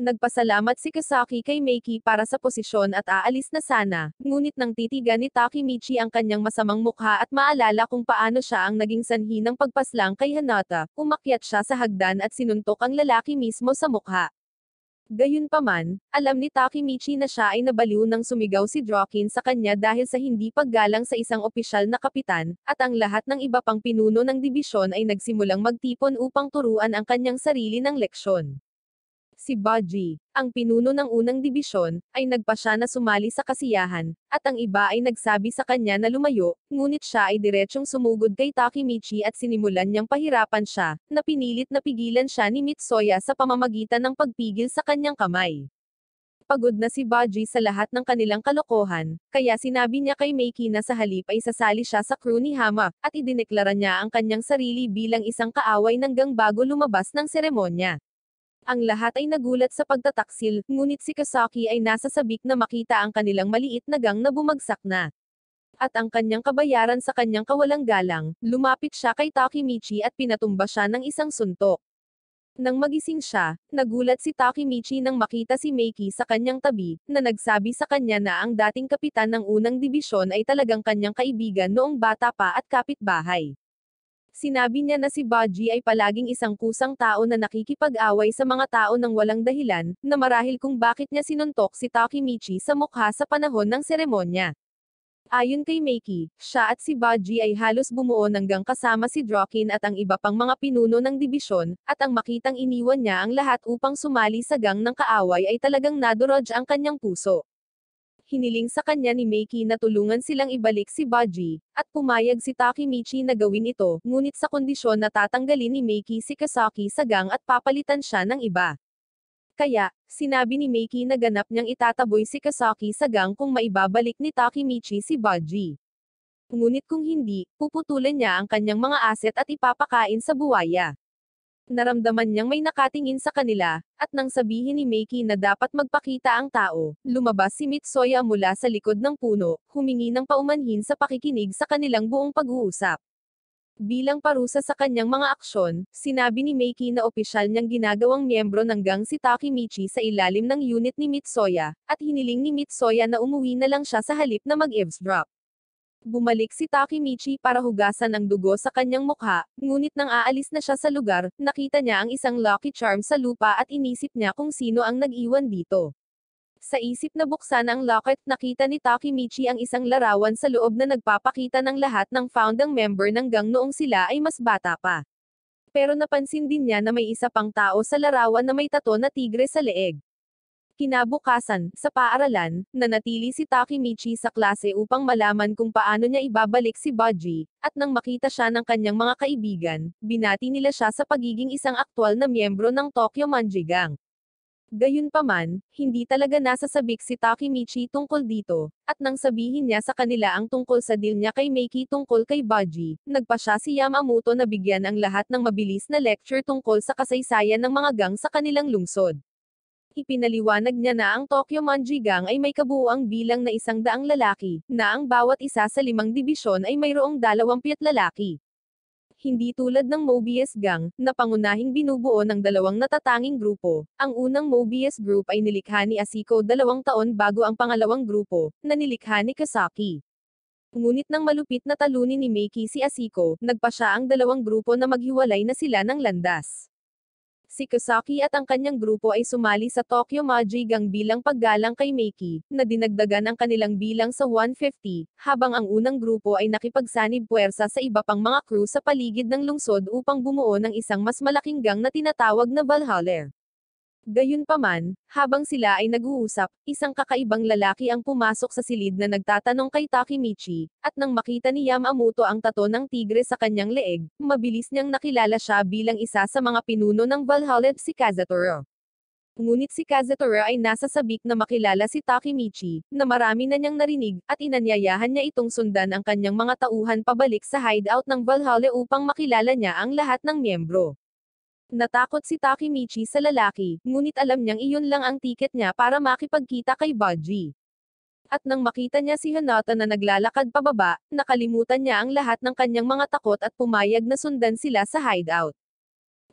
Nagpasalamat si Kasaki kay Meiki para sa posisyon at aalis na sana, ngunit nang titigan ni Takemichi ang kanyang masamang mukha at maalala kung paano siya ang naging sanhi ng pagpaslang kay Hinata, umakyat siya sa hagdan at sinuntok ang lalaki mismo sa mukha. Gayunpaman, alam ni Takemichi na siya ay nabaliw nang sumigaw si Drokin sa kanya dahil sa hindi paggalang sa isang opisyal na kapitan, at ang lahat ng iba pang pinuno ng dibisyon ay nagsimulang magtipon upang turuan ang kanyang sarili ng leksyon. Si Baji, ang pinuno ng unang dibisyon, ay nagpasya na sumali sa kasiyahan, at ang iba ay nagsabi sa kanya na lumayo, ngunit siya ay diretsyong sumugod kay Takemichi at sinimulan niyang pahirapan siya, na pinilit na pigilan siya ni Mitsuya sa pamamagitan ng pagpigil sa kanyang kamay. Pagod na si Baji sa lahat ng kanilang kalokohan, kaya sinabi niya kay Meiki na sa halip ay sasali siya sa crew ni Hama, at idineklara niya ang kanyang sarili bilang isang kaaway ng gang bago lumabas ng seremonya. Ang lahat ay nagulat sa pagtataksil, ngunit si Kasaki ay nasa sabik na makita ang kanilang maliit na gang na bumagsak na. At ang kanyang kabayaran sa kanyang kawalang galang, lumapit siya kay Takemichi at pinatumba siya ng isang suntok. Nang magising siya, nagulat si Takemichi nang makita si Meiki sa kanyang tabi, na nagsabi sa kanya na ang dating kapitan ng unang dibisyon ay talagang kanyang kaibigan noong bata pa at kapitbahay. Sinabi niya na si Baji ay palaging isang kusang tao na nakikipag-away sa mga tao ng walang dahilan, na marahil kung bakit niya sinuntok si Takemichi sa mukha sa panahon ng seremonya. Ayon kay Meiki, siya at si Baji ay halos bumuo hanggang kasama si Drokin at ang iba pang mga pinuno ng dibisyon, at ang makitang iniwan niya ang lahat upang sumali sa gang ng kaaway ay talagang nadurog ang kanyang puso. Hiniling sa kanya ni Meiki na tulungan silang ibalik si Baji, at pumayag si Takemichi na gawin ito, ngunit sa kondisyon na tatanggalin ni Meiki si Kasaki sa gang at papalitan siya ng iba. Kaya, sinabi ni Meiki na ganap niyang itataboy si Kasaki sa gang kung maibabalik ni Takemichi si Baji. Ngunit kung hindi, puputulan niya ang kanyang mga aset at ipapakain sa buwaya. Naramdaman niyang may nakatingin sa kanila, at nang sabihin ni Meiki na dapat magpakita ang tao, lumabas si Mitsuya mula sa likod ng puno, humingi ng paumanhin sa pakikinig sa kanilang buong pag-uusap. Bilang parusa sa kanyang mga aksyon, sinabi ni Meiki na opisyal niyang ginagawang miyembro ng gang si Takemichi sa ilalim ng unit ni Mitsuya, at hiniling ni Mitsuya na umuwi na lang siya sa halip na mag-eavesdrop. Bumalik si Takemichi para hugasan ang dugo sa kanyang mukha, ngunit nang aalis na siya sa lugar, nakita niya ang isang lucky charm sa lupa at inisip niya kung sino ang nag-iwan dito. Sa isip na buksan ang locket, nakita ni Takemichi ang isang larawan sa loob na nagpapakita ng lahat ng founding member ng gang noong sila ay mas bata pa. Pero napansin din niya na may isa pang tao sa larawan na may tato na tigre sa leeg. Kinabukasan, sa paaralan, nanatili si Takemichi sa klase upang malaman kung paano niya ibabalik si Baji, at nang makita siya ng kanyang mga kaibigan, binati nila siya sa pagiging isang aktwal na miyembro ng Tokyo Manji Gang. Gayunpaman, hindi talaga nasasabik si Takemichi tungkol dito, at nang sabihin niya sa kanila ang tungkol sa deal niya kay Meiki tungkol kay Baji, nagpa siya si Yamamoto na bigyan ang lahat ng mabilis na lecture tungkol sa kasaysayan ng mga gang sa kanilang lungsod. Ipinaliwanag niya na ang Tokyo Manji Gang ay may kabuuang bilang na 100 lalaki, na ang bawat isa sa 5 dibisyon ay mayroong 20 lalaki. Hindi tulad ng Mobius Gang, na pangunahing binubuo ng 2 natatanging grupo. Ang unang Mobius Group ay nilikha ni Asiko 2 taon bago ang pangalawang grupo, na nilikha ni Kasaki. Ngunit nang malupit na talunin ni Meiki si Asiko, nagpa siya ang 2 grupo na maghiwalay na sila ng landas. Si Kasaki at ang kanyang grupo ay sumali sa Tokyo Manji Gang bilang paggalang kay Meiki, na dinagdagan ang kanilang bilang sa 150, habang ang unang grupo ay nakipagsanib puwersa sa iba pang mga crew sa paligid ng lungsod upang bumuo ng isang mas malaking gang na tinatawag na Valhalla. Gayunpaman, habang sila ay nag-uusap, isang kakaibang lalaki ang pumasok sa silid na nagtatanong kay Takemichi, at nang makita ni Yamamoto ang tato ng tigre sa kanyang leeg, mabilis niyang nakilala siya bilang isa sa mga pinuno ng Valhalla, si Kazutora. Ngunit si Kazutora ay nasa sabik na makilala si Takemichi, na marami na niyang narinig, at inanyayahan niya itong sundan ang kanyang mga tauhan pabalik sa hideout ng Valhalla upang makilala niya ang lahat ng miyembro. Natakot si Takemichi sa lalaki, ngunit alam niyang iyon lang ang tiket niya para makipagkita kay Baji. At nang makita niya si Hinata na naglalakad pababa, nakalimutan niya ang lahat ng kanyang mga takot at pumayag na sundan sila sa hideout.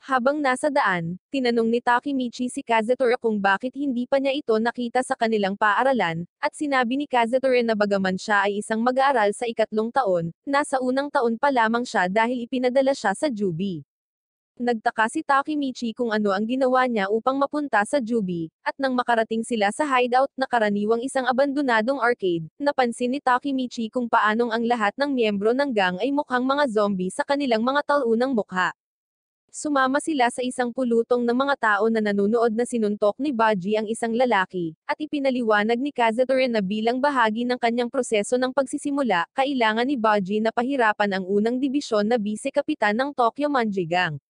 Habang nasa daan, tinanong ni Takemichi si Kazutora kung bakit hindi pa niya ito nakita sa kanilang paaralan, at sinabi ni Kazutora na bagaman siya ay isang mag-aaral sa 3 taon, nasa unang taon pa lamang siya dahil ipinadala siya sa Jubi. Nagtaka si Takemichi kung ano ang ginawa niya upang mapunta sa Jubi, at nang makarating sila sa hideout na karaniwang isang abandonadong arcade, napansin ni Takemichi kung paanong ang lahat ng miyembro ng gang ay mukhang mga zombie sa kanilang mga talunang mukha. Sumama sila sa isang pulutong ng mga tao na nanunood na sinuntok ni Baji ang isang lalaki, at ipinaliwanag ni Kazutora na bilang bahagi ng kanyang proseso ng pagsisimula, kailangan ni Baji na pahirapan ang unang dibisyon na bise-kapitan ng Tokyo Manji Gang.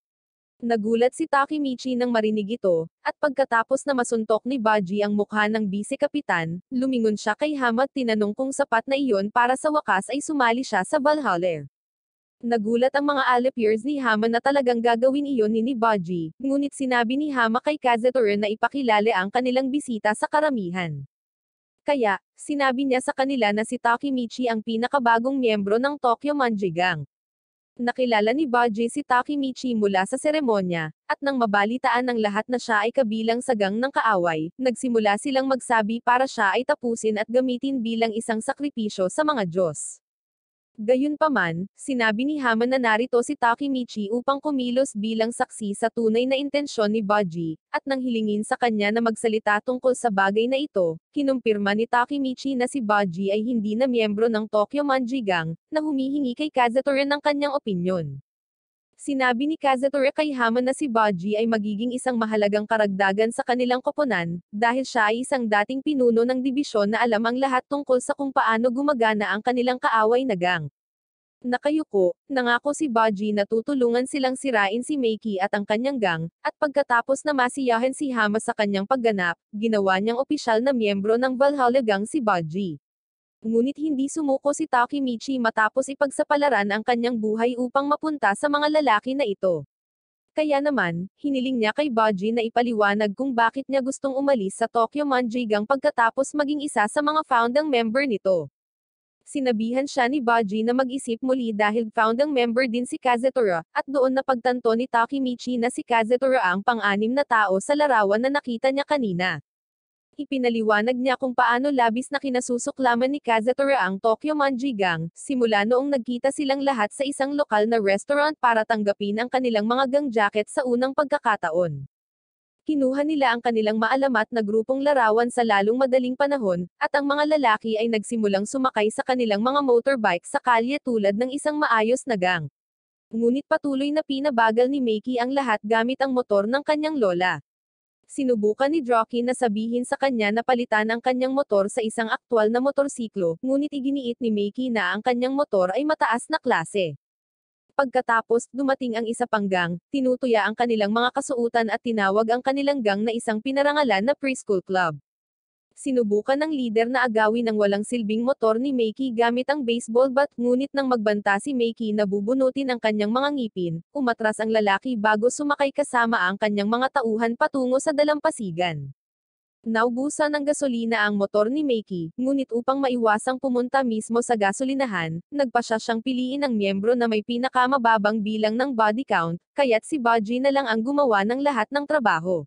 Nagulat si Takemichi nang marinig ito, at pagkatapos na masuntok ni Baji ang mukha ng bise-kapitan, lumingon siya kay Hama at tinanong kung sapat na iyon para sa wakas ay sumali siya sa Valhalla. Nagulat ang mga Allipiers ni Hama na talagang gagawin iyon ni Baji, ngunit sinabi ni Hama kay Kazutora na ipakilala ang kanilang bisita sa karamihan. Kaya, sinabi niya sa kanila na si Takemichi ang pinakabagong miyembro ng Tokyo Manji Gang. Nakilala ni Baji si Takemichi mula sa seremonya, at nang mabalitaan ng lahat na siya ay kabilang sa gang ng kaaway, nagsimula silang magsabi para siya ay tapusin at gamitin bilang isang sakripisyo sa mga Diyos. Gayunpaman, sinabi ni Haman na narito si Takemichi upang kumilos bilang saksi sa tunay na intensyon ni Baji, at nang hilingin sa kanya na magsalita tungkol sa bagay na ito, kinumpirma ni Takemichi na si Baji ay hindi na miyembro ng Tokyo Manji Gang, na humihingi kay Kazutora ng kanyang opinyon. Sinabi ni Kazutora kay Haman na si Baji ay magiging isang mahalagang karagdagan sa kanilang koponan, dahil siya ay isang dating pinuno ng dibisyon na alam ang lahat tungkol sa kung paano gumagana ang kanilang kaaway na gang. Nakayuko, nangako si Baji na tutulungan silang sirain si Meiki at ang kanyang gang, at pagkatapos na masiyahan si Hama sa kanyang pagganap, ginawa niyang opisyal na miyembro ng Valhalla Gang si Baji. Ngunit hindi sumuko si Takemichi matapos ipagsapalaran ang kanyang buhay upang mapunta sa mga lalaki na ito. Kaya naman, hiniling niya kay Baji na ipaliwanag kung bakit niya gustong umalis sa Tokyo Manji Gang pagkatapos maging isa sa mga founding member nito. Sinabihan siya ni Baji na mag-isip muli dahil founding member din si Kazutora, at doon napagtanto ni Takemichi na si Kazutora ang pang-anim na tao sa larawan na nakita niya kanina. Ipinaliwanag niya kung paano labis na kinasusuklaman ni Kazutora ang Tokyo Manji Gang, simula noong nagkita silang lahat sa isang lokal na restaurant para tanggapin ang kanilang mga gang jacket sa unang pagkakataon. Kinuha nila ang kanilang maalamat na grupong larawan sa lalong madaling panahon, at ang mga lalaki ay nagsimulang sumakay sa kanilang mga motorbike sa kalye tulad ng isang maayos na gang. Ngunit patuloy na pinabagal ni Meiki ang lahat gamit ang motor ng kanyang lola. Sinubukan ni Drocky na sabihin sa kanya na palitan ang kanyang motor sa isang aktwal na motorsiklo, ngunit iginiit ni Meiki na ang kanyang motor ay mataas na klase. Pagkatapos, dumating ang isa pang gang, tinutuya ang kanilang mga kasuutan at tinawag ang kanilang gang na isang pinarangalan na preschool club. Sinubukan ng lider na agawin ang walang silbing motor ni Meiki gamit ang baseball bat, ngunit nang magbanta si Meiki na bubunutin ang kanyang mga ngipin, umatras ang lalaki bago sumakay kasama ang kanyang mga tauhan patungo sa dalampasigan. Naubusan ng gasolina ang motor ni Meiki, ngunit upang maiwasang pumunta mismo sa gasolinahan, nagpasya siyang piliin ang miyembro na may pinakamababang bilang ng body count, kaya't si Baji na lang ang gumawa ng lahat ng trabaho.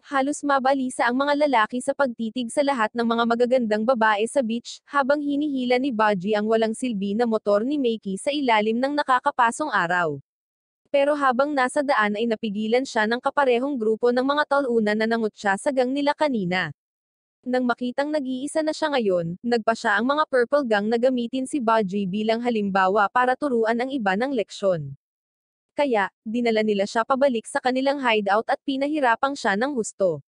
Halos mabalisa ang mga lalaki sa pagtitig sa lahat ng mga magagandang babae sa beach, habang hinihila ni Baji ang walang silbi na motor ni Meiki sa ilalim ng nakakapasong araw. Pero habang nasa daan ay napigilan siya ng kaparehong grupo ng mga talunan na nangutya sa gang nila kanina. Nang makitang nag-iisa na siya ngayon, nagpa siya ang mga purple gang na gamitin si Baji bilang halimbawa para turuan ang iba ng leksyon. Kaya, dinala nila siya pabalik sa kanilang hideout at pinahirapang siya ng husto.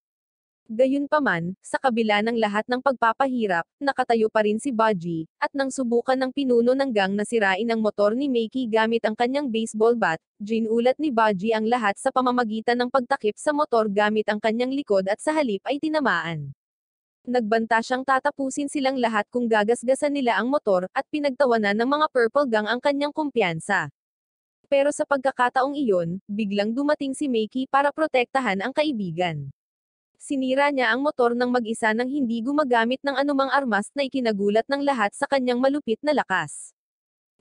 Gayunpaman, sa kabila ng lahat ng pagpapahirap, nakatayo pa rin si Baji, at nang subukan ng pinuno ng gang na sirain ang motor ni Meiki gamit ang kanyang baseball bat, ginulat ni Baji ang lahat sa pamamagitan ng pagtakip sa motor gamit ang kanyang likod at sa halip ay tinamaan. Nagbanta siyang tatapusin silang lahat kung gagasgasan nila ang motor, at pinagtawanan ng mga purple gang ang kanyang kumpiyansa. Pero sa pagkakataong iyon, biglang dumating si Meiki para protektahan ang kaibigan. Sinira niya ang motor ng mag-isa nang hindi gumagamit ng anumang armas na ikinagulat ng lahat sa kanyang malupit na lakas.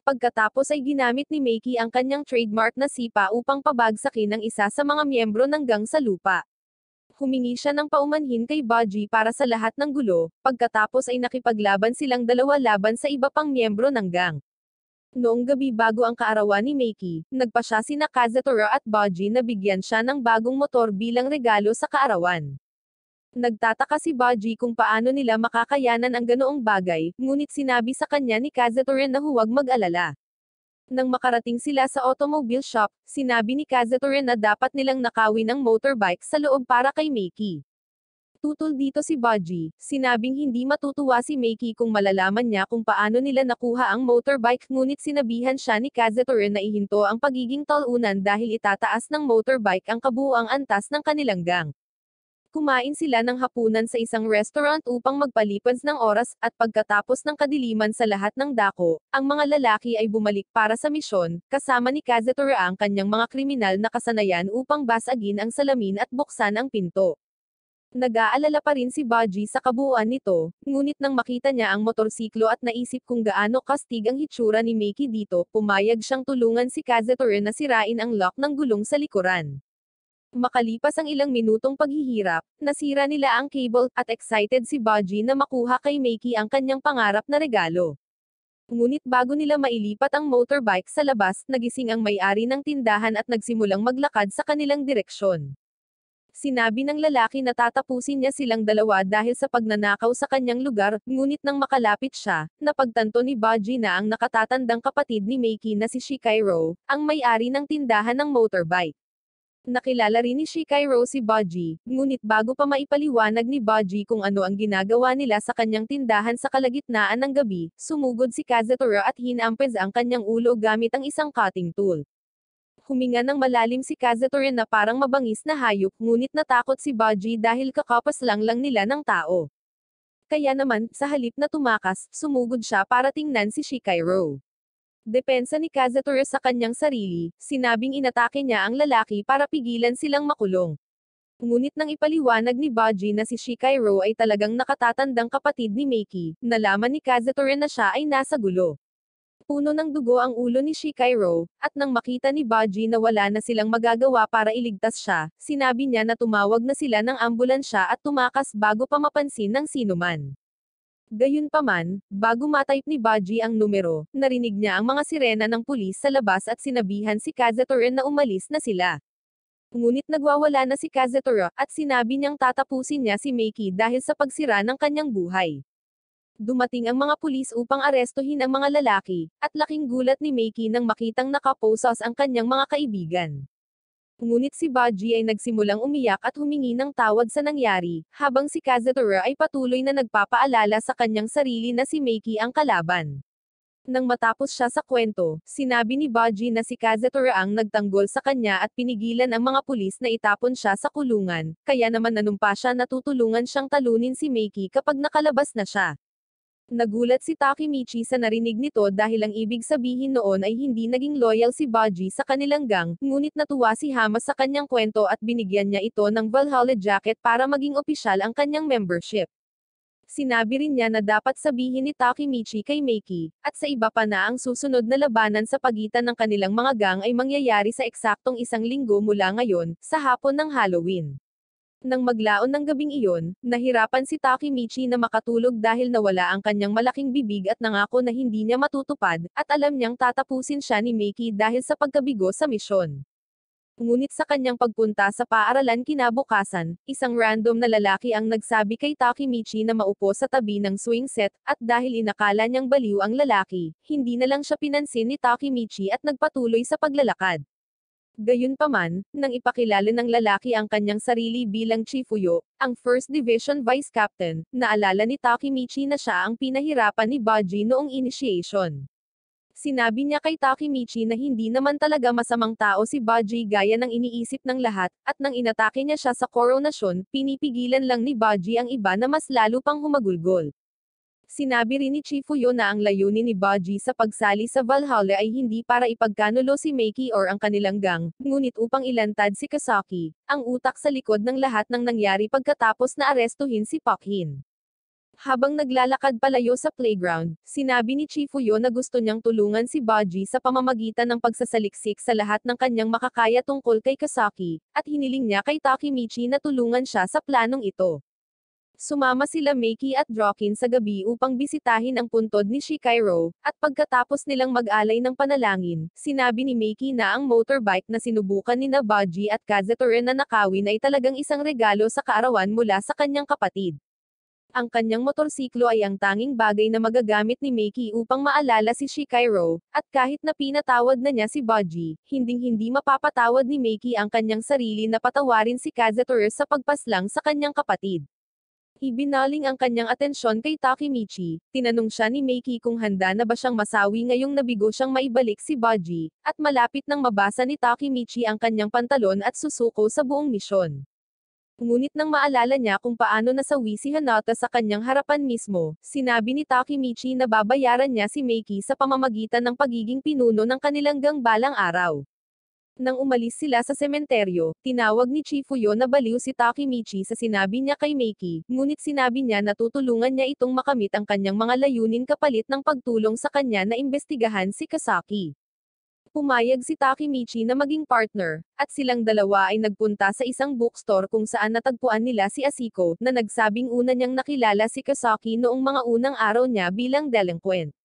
Pagkatapos ay ginamit ni Meiki ang kanyang trademark na sipa upang pabagsakin ang isa sa mga miyembro ng gang sa lupa. Humingi siya ng paumanhin kay Baji para sa lahat ng gulo, pagkatapos ay nakipaglaban silang dalawa laban sa iba pang miyembro ng gang. Noong gabi bago ang kaarawan ni Meiki, nagpa siya sina Kazutora at Baji na bigyan siya ng bagong motor bilang regalo sa kaarawan. Nagtataka si Baji kung paano nila makakayanan ang ganoong bagay, ngunit sinabi sa kanya ni Kazutora na huwag mag-alala. Nang makarating sila sa automobile shop, sinabi ni Kazutora na dapat nilang nakawin ang motorbike sa loob para kay Meiki. Tutol dito si Baji, sinabing hindi matutuwa si Meiki kung malalaman niya kung paano nila nakuha ang motorbike, ngunit sinabihan siya ni Kazutora na ihinto ang pagiging talunan dahil itataas ng motorbike ang kabuuang antas ng kanilang gang. Kumain sila ng hapunan sa isang restaurant upang magpalipas ng oras, at pagkatapos ng kadiliman sa lahat ng dako, ang mga lalaki ay bumalik para sa misyon, kasama ni Kazutora ang kanyang mga kriminal na kasanayan upang basagin ang salamin at buksan ang pinto. Nag-aalala pa rin si Baji sa kabuuan nito, ngunit nang makita niya ang motorsiklo at naisip kung gaano kastig ang hitsura ni Meiki dito, pumayag siyang tulungan si Kazutora na sirain ang lock ng gulong sa likuran. Makalipas ang ilang minutong paghihirap, nasira nila ang cable, at excited si Baji na makuha kay Meiki ang kanyang pangarap na regalo. Ngunit bago nila mailipat ang motorbike sa labas, nagising ang may-ari ng tindahan at nagsimulang maglakad sa kanilang direksyon. Sinabi ng lalaki na tatapusin niya silang dalawa dahil sa pagnanakaw sa kanyang lugar, ngunit nang makalapit siya, napagtanto ni Baji na ang nakatatandang kapatid ni Meiki na si Shikairo, ang may-ari ng tindahan ng motorbike. Nakilala rin ni Shikairo si Baji, ngunit bago pa maipaliwanag ni Baji kung ano ang ginagawa nila sa kanyang tindahan sa kalagitnaan ng gabi, sumugod si Kazutora at hinampes ang kanyang ulo gamit ang isang cutting tool. Huminga ng malalim si Kazutora na parang mabangis na hayop, ngunit natakot si Baji dahil kakapas lang nila ng tao. Kaya naman, sa halip na tumakas, sumugod siya para tingnan si Shikairo. Depensa ni Kazutora sa kanyang sarili, sinabing inatake niya ang lalaki para pigilan silang makulong. Ngunit nang ipaliwanag ni Baji na si Shikairo ay talagang nakatatandang kapatid ni Meiki, nalaman ni Kazutora na siya ay nasa gulo. Puno ng dugo ang ulo ni Shikairo, at nang makita ni Baji na wala na silang magagawa para iligtas siya, sinabi niya na tumawag na sila ng ambulansya at tumakas bago pa mapansin ng sinuman. Gayunpaman, bago matype ni Baji ang numero, narinig niya ang mga sirena ng pulis sa labas at sinabihan si Kazutora na umalis na sila. Ngunit nagwawala na si Kazutora, at sinabi niyang tatapusin niya si Meiki dahil sa pagsira ng kanyang buhay. Dumating ang mga pulis upang arestuhin ang mga lalaki, at laking gulat ni Meiki nang makitang nakaposas ang kanyang mga kaibigan. Ngunit si Baji ay nagsimulang umiyak at humingi ng tawad sa nangyari, habang si Kazutora ay patuloy na nagpapaalala sa kanyang sarili na si Meiki ang kalaban. Nang matapos siya sa kwento, sinabi ni Baji na si Kazutora ang nagtanggol sa kanya at pinigilan ang mga pulis na itapon siya sa kulungan, kaya naman nanumpa siya na tutulungan siyang talunin si Meiki kapag nakalabas na siya. Nagulat si Takemichi sa narinig nito dahil ang ibig sabihin noon ay hindi naging loyal si Baji sa kanilang gang, ngunit natuwa si Hama sa kanyang kwento at binigyan niya ito ng Valhalla jacket para maging opisyal ang kanyang membership. Sinabi rin niya na dapat sabihin ni Takemichi kay Meiki, at sa iba pa na ang susunod na labanan sa pagitan ng kanilang mga gang ay mangyayari sa eksaktong 1 linggo mula ngayon, sa hapon ng Halloween. Nang maglaon ng gabing iyon, nahirapan si Takemichi na makatulog dahil nawala ang kanyang malaking bibig at nangako na hindi niya matutupad, at alam niyang tatapusin siya ni Meiki dahil sa pagkabigo sa misyon. Ngunit sa kanyang pagpunta sa paaralan kinabukasan, isang random na lalaki ang nagsabi kay Takemichi na maupo sa tabi ng swing set, at dahil inakala niyang baliw ang lalaki, hindi na lang siya pinansin ni Takemichi at nagpatuloy sa paglalakad. Gayunpaman, nang ipakilala ng lalaki ang kanyang sarili bilang Chifuyo, ang 1st Division Vice Captain, naalala ni Takemichi na siya ang pinahirapan ni Baji noong initiation. Sinabi niya kay Takemichi na hindi naman talaga masamang tao si Baji gaya ng iniisip ng lahat, at nang inatake niya siya sa koronasyon, pinipigilan lang ni Baji ang iba na mas lalo pang humagulgol. Sinabi rin ni Chifuyo na ang layunin ni Baji sa pagsali sa Valhalla ay hindi para ipagkanulo si Meiki or ang kanilang gang, ngunit upang ilantad si Kasaki, ang utak sa likod ng lahat ng nangyari pagkatapos na arestuhin si Pakhin. Habang naglalakad palayo sa playground, sinabi ni Chifuyo na gusto niyang tulungan si Baji sa pamamagitan ng pagsasaliksik sa lahat ng kanyang makakaya tungkol kay Kasaki, at hiniling niya kay Takemichi na tulungan siya sa planong ito. Sumama sila Meiki at Drokin sa gabi upang bisitahin ang puntod ni Shikairo, at pagkatapos nilang mag-alay ng panalangin, sinabi ni Meiki na ang motorbike na sinubukan ni Baji at Kazutora na nakawin ay talagang isang regalo sa kaarawan mula sa kanyang kapatid. Ang kanyang motorsiklo ay ang tanging bagay na magagamit ni Meiki upang maalala si Shikairo, at kahit na pinatawad na niya si Baji, hinding-hindi mapapatawad ni Meiki ang kanyang sarili na patawarin si Kazutora sa pagpaslang sa kanyang kapatid. Ibinaling ang kanyang atensyon kay Takemichi, tinanong siya ni Meiki kung handa na ba siyang masawi ngayong nabigo siyang maibalik si Baji, at malapit nang mabasa ni Takemichi ang kanyang pantalon at susuko sa buong misyon. Ngunit nang maalala niya kung paano nasawi si Hanata sa kanyang harapan mismo, sinabi ni Takemichi na babayaran niya si Meiki sa pamamagitan ng pagiging pinuno ng kanilang gang balang araw. Nang umalis sila sa sementeryo, tinawag ni Chifuyo na baliw si Takemichi sa sinabi niya kay Meiki, ngunit sinabi niya na tutulungan niya itong makamit ang kanyang mga layunin kapalit ng pagtulong sa kanya na imbestigahan si Kasaki. Pumayag si Takemichi na maging partner, at silang dalawa ay nagpunta sa isang bookstore kung saan natagpuan nila si Asiko, na nagsabing una niyang nakilala si Kasaki noong mga unang araw niya bilang delinquent.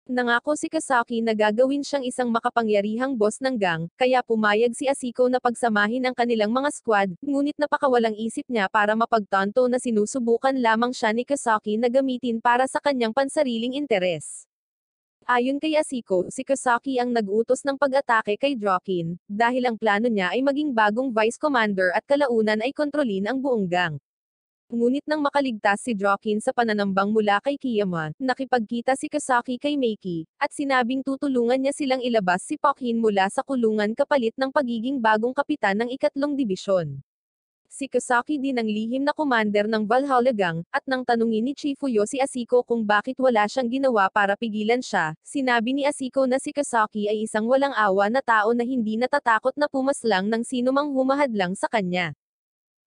Nangako si Kasaki na gagawin siyang isang makapangyarihang boss ng gang, kaya pumayag si Asiko na pagsamahin ang kanilang mga squad, ngunit napakawalang isip niya para mapagtanto na sinusubukan lamang siya ni Kasaki na gamitin para sa kanyang pansariling interes. Ayon kay Asiko, si Kasaki ang nag-utos ng pag-atake kay Joaquin, dahil ang plano niya ay maging bagong vice commander at kalaunan ay kontrolin ang buong gang. Ngunit nang makaligtas si Joaquin sa pananambang mula kay Kiyama, nakipagkita si Kasaki kay Meiki, at sinabing tutulungan niya silang ilabas si Pokhin mula sa kulungan kapalit ng pagiging bagong kapitan ng ikatlong dibisyon. Si Kasaki din ang lihim na commander ng Valhalla Gang, at nang tanungin ni Chifuyo si Asiko kung bakit wala siyang ginawa para pigilan siya, sinabi ni Asiko na si Kasaki ay isang walang awa na tao na hindi natatakot na pumaslang ng sinumang humahadlang sa kanya.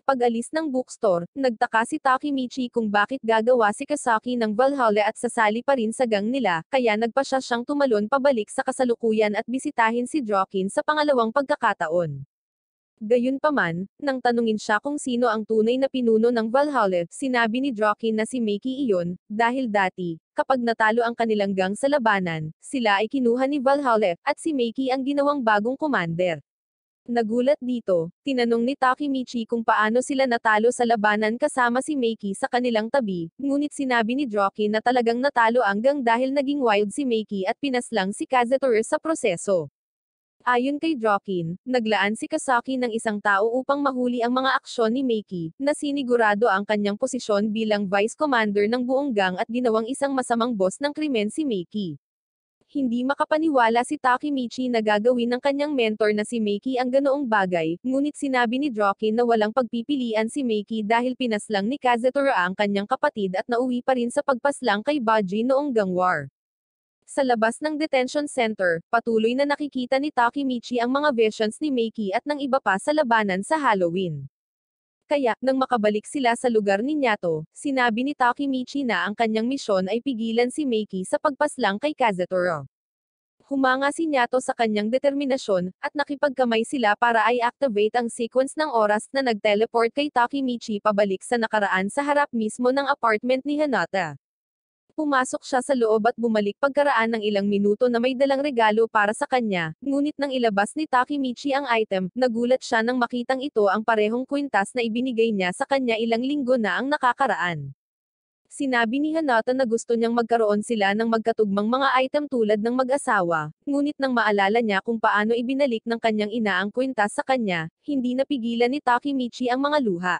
Pag-alis ng bookstore, nagtaka si Takemichi kung bakit gagawa si Kasaki ng Valhalla at sasali pa rin sa gang nila, kaya nagpasya siyang tumalon pabalik sa kasalukuyan at bisitahin si Joaquin sa pangalawang pagkakataon. Gayunpaman, nang tanungin siya kung sino ang tunay na pinuno ng Valhalla, sinabi ni Joaquin na si Meiki iyon, dahil dati, kapag natalo ang kanilang gang sa labanan, sila ay kinuha ni Valhalla, at si Meiki ang ginawang bagong commander. Nagulat dito, tinanong ni Takemichi kung paano sila natalo sa labanan kasama si Meiki sa kanilang tabi, ngunit sinabi ni Joaquin na talagang natalo ang gang dahil naging wild si Meiki at pinaslang si Kazutoru sa proseso. Ayon kay Joaquin, naglaan si Kasaki ng isang tao upang mahuli ang mga aksyon ni Meiki, na sinigurado ang kanyang posisyon bilang vice commander ng buong gang at ginawang isang masamang boss ng krimen si Meiki. Hindi makapaniwala si Takemichi na gagawin ng kanyang mentor na si Meiki ang ganoong bagay, ngunit sinabi ni Joaquin na walang pagpipilian si Meiki dahil pinaslang ni Kazutoru ang kanyang kapatid at nauwi pa rin sa pagpaslang kay Baji noong gang war. Sa labas ng detention center, patuloy na nakikita ni Takemichi ang mga visions ni Meiki at ng iba pa sa labanan sa Halloween. Kaya, nang makabalik sila sa lugar ni Nyato, sinabi ni Takemichi na ang kanyang misyon ay pigilan si Meiki sa pagpaslang kay Kazutoru. Humanga si Nyato sa kanyang determinasyon, at nakipagkamay sila para i-activate ang sequence ng oras na nag-teleport kay Takemichi pabalik sa nakaraan sa harap mismo ng apartment ni Hinata. Pumasok siya sa loob at bumalik pagkaraan ng ilang minuto na may dalang regalo para sa kanya, ngunit nang ilabas ni Takemichi ang item, nagulat siya nang makitang ito ang parehong kwintas na ibinigay niya sa kanya ilang linggo na ang nakakaraan. Sinabi ni Hinata na gusto niyang magkaroon sila ng magkatugmang mga item tulad ng mag-asawa, ngunit nang maalala niya kung paano ibinalik ng kanyang ina ang kwintas sa kanya, hindi napigilan ni Takemichi ang mga luha.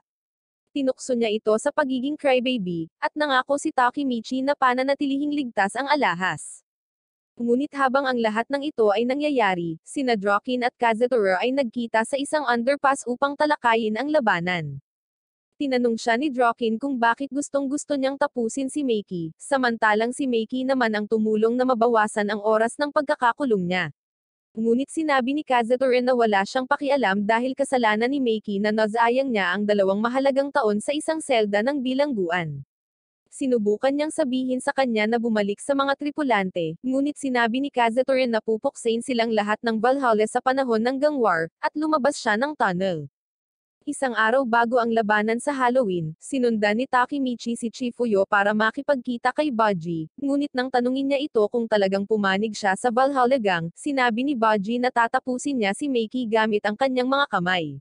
Tinukso niya ito sa pagiging crybaby, at nangako si Takemichi na pananatilihing ligtas ang alahas. Ngunit habang ang lahat ng ito ay nangyayari, sina Joaquin at Kazutoru ay nagkita sa isang underpass upang talakayin ang labanan. Tinanong siya ni Joaquin kung bakit gustong-gusto niyang tapusin si Meiki, samantalang si Meiki naman ang tumulong na mabawasan ang oras ng pagkakakulong niya. Ngunit sinabi ni Kazutoru na wala siyang pakialam dahil kasalanan ni Meiki na nazayang niya ang 2 mahalagang taon sa isang selda ng bilangguan. Sinubukan niyang sabihin sa kanya na bumalik sa mga tripulante, ngunit sinabi ni Kazutoru na pupuksain silang lahat ng Valhalla sa panahon ng gang war, at lumabas siya ng tunnel. Isang araw bago ang labanan sa Halloween, sinundan ni Takemichi si Chifuyo para makipagkita kay Baji, ngunit nang tanungin niya ito kung talagang pumanig siya sa Valhalla Gang, sinabi ni Baji na tatapusin niya si Meiki gamit ang kanyang mga kamay.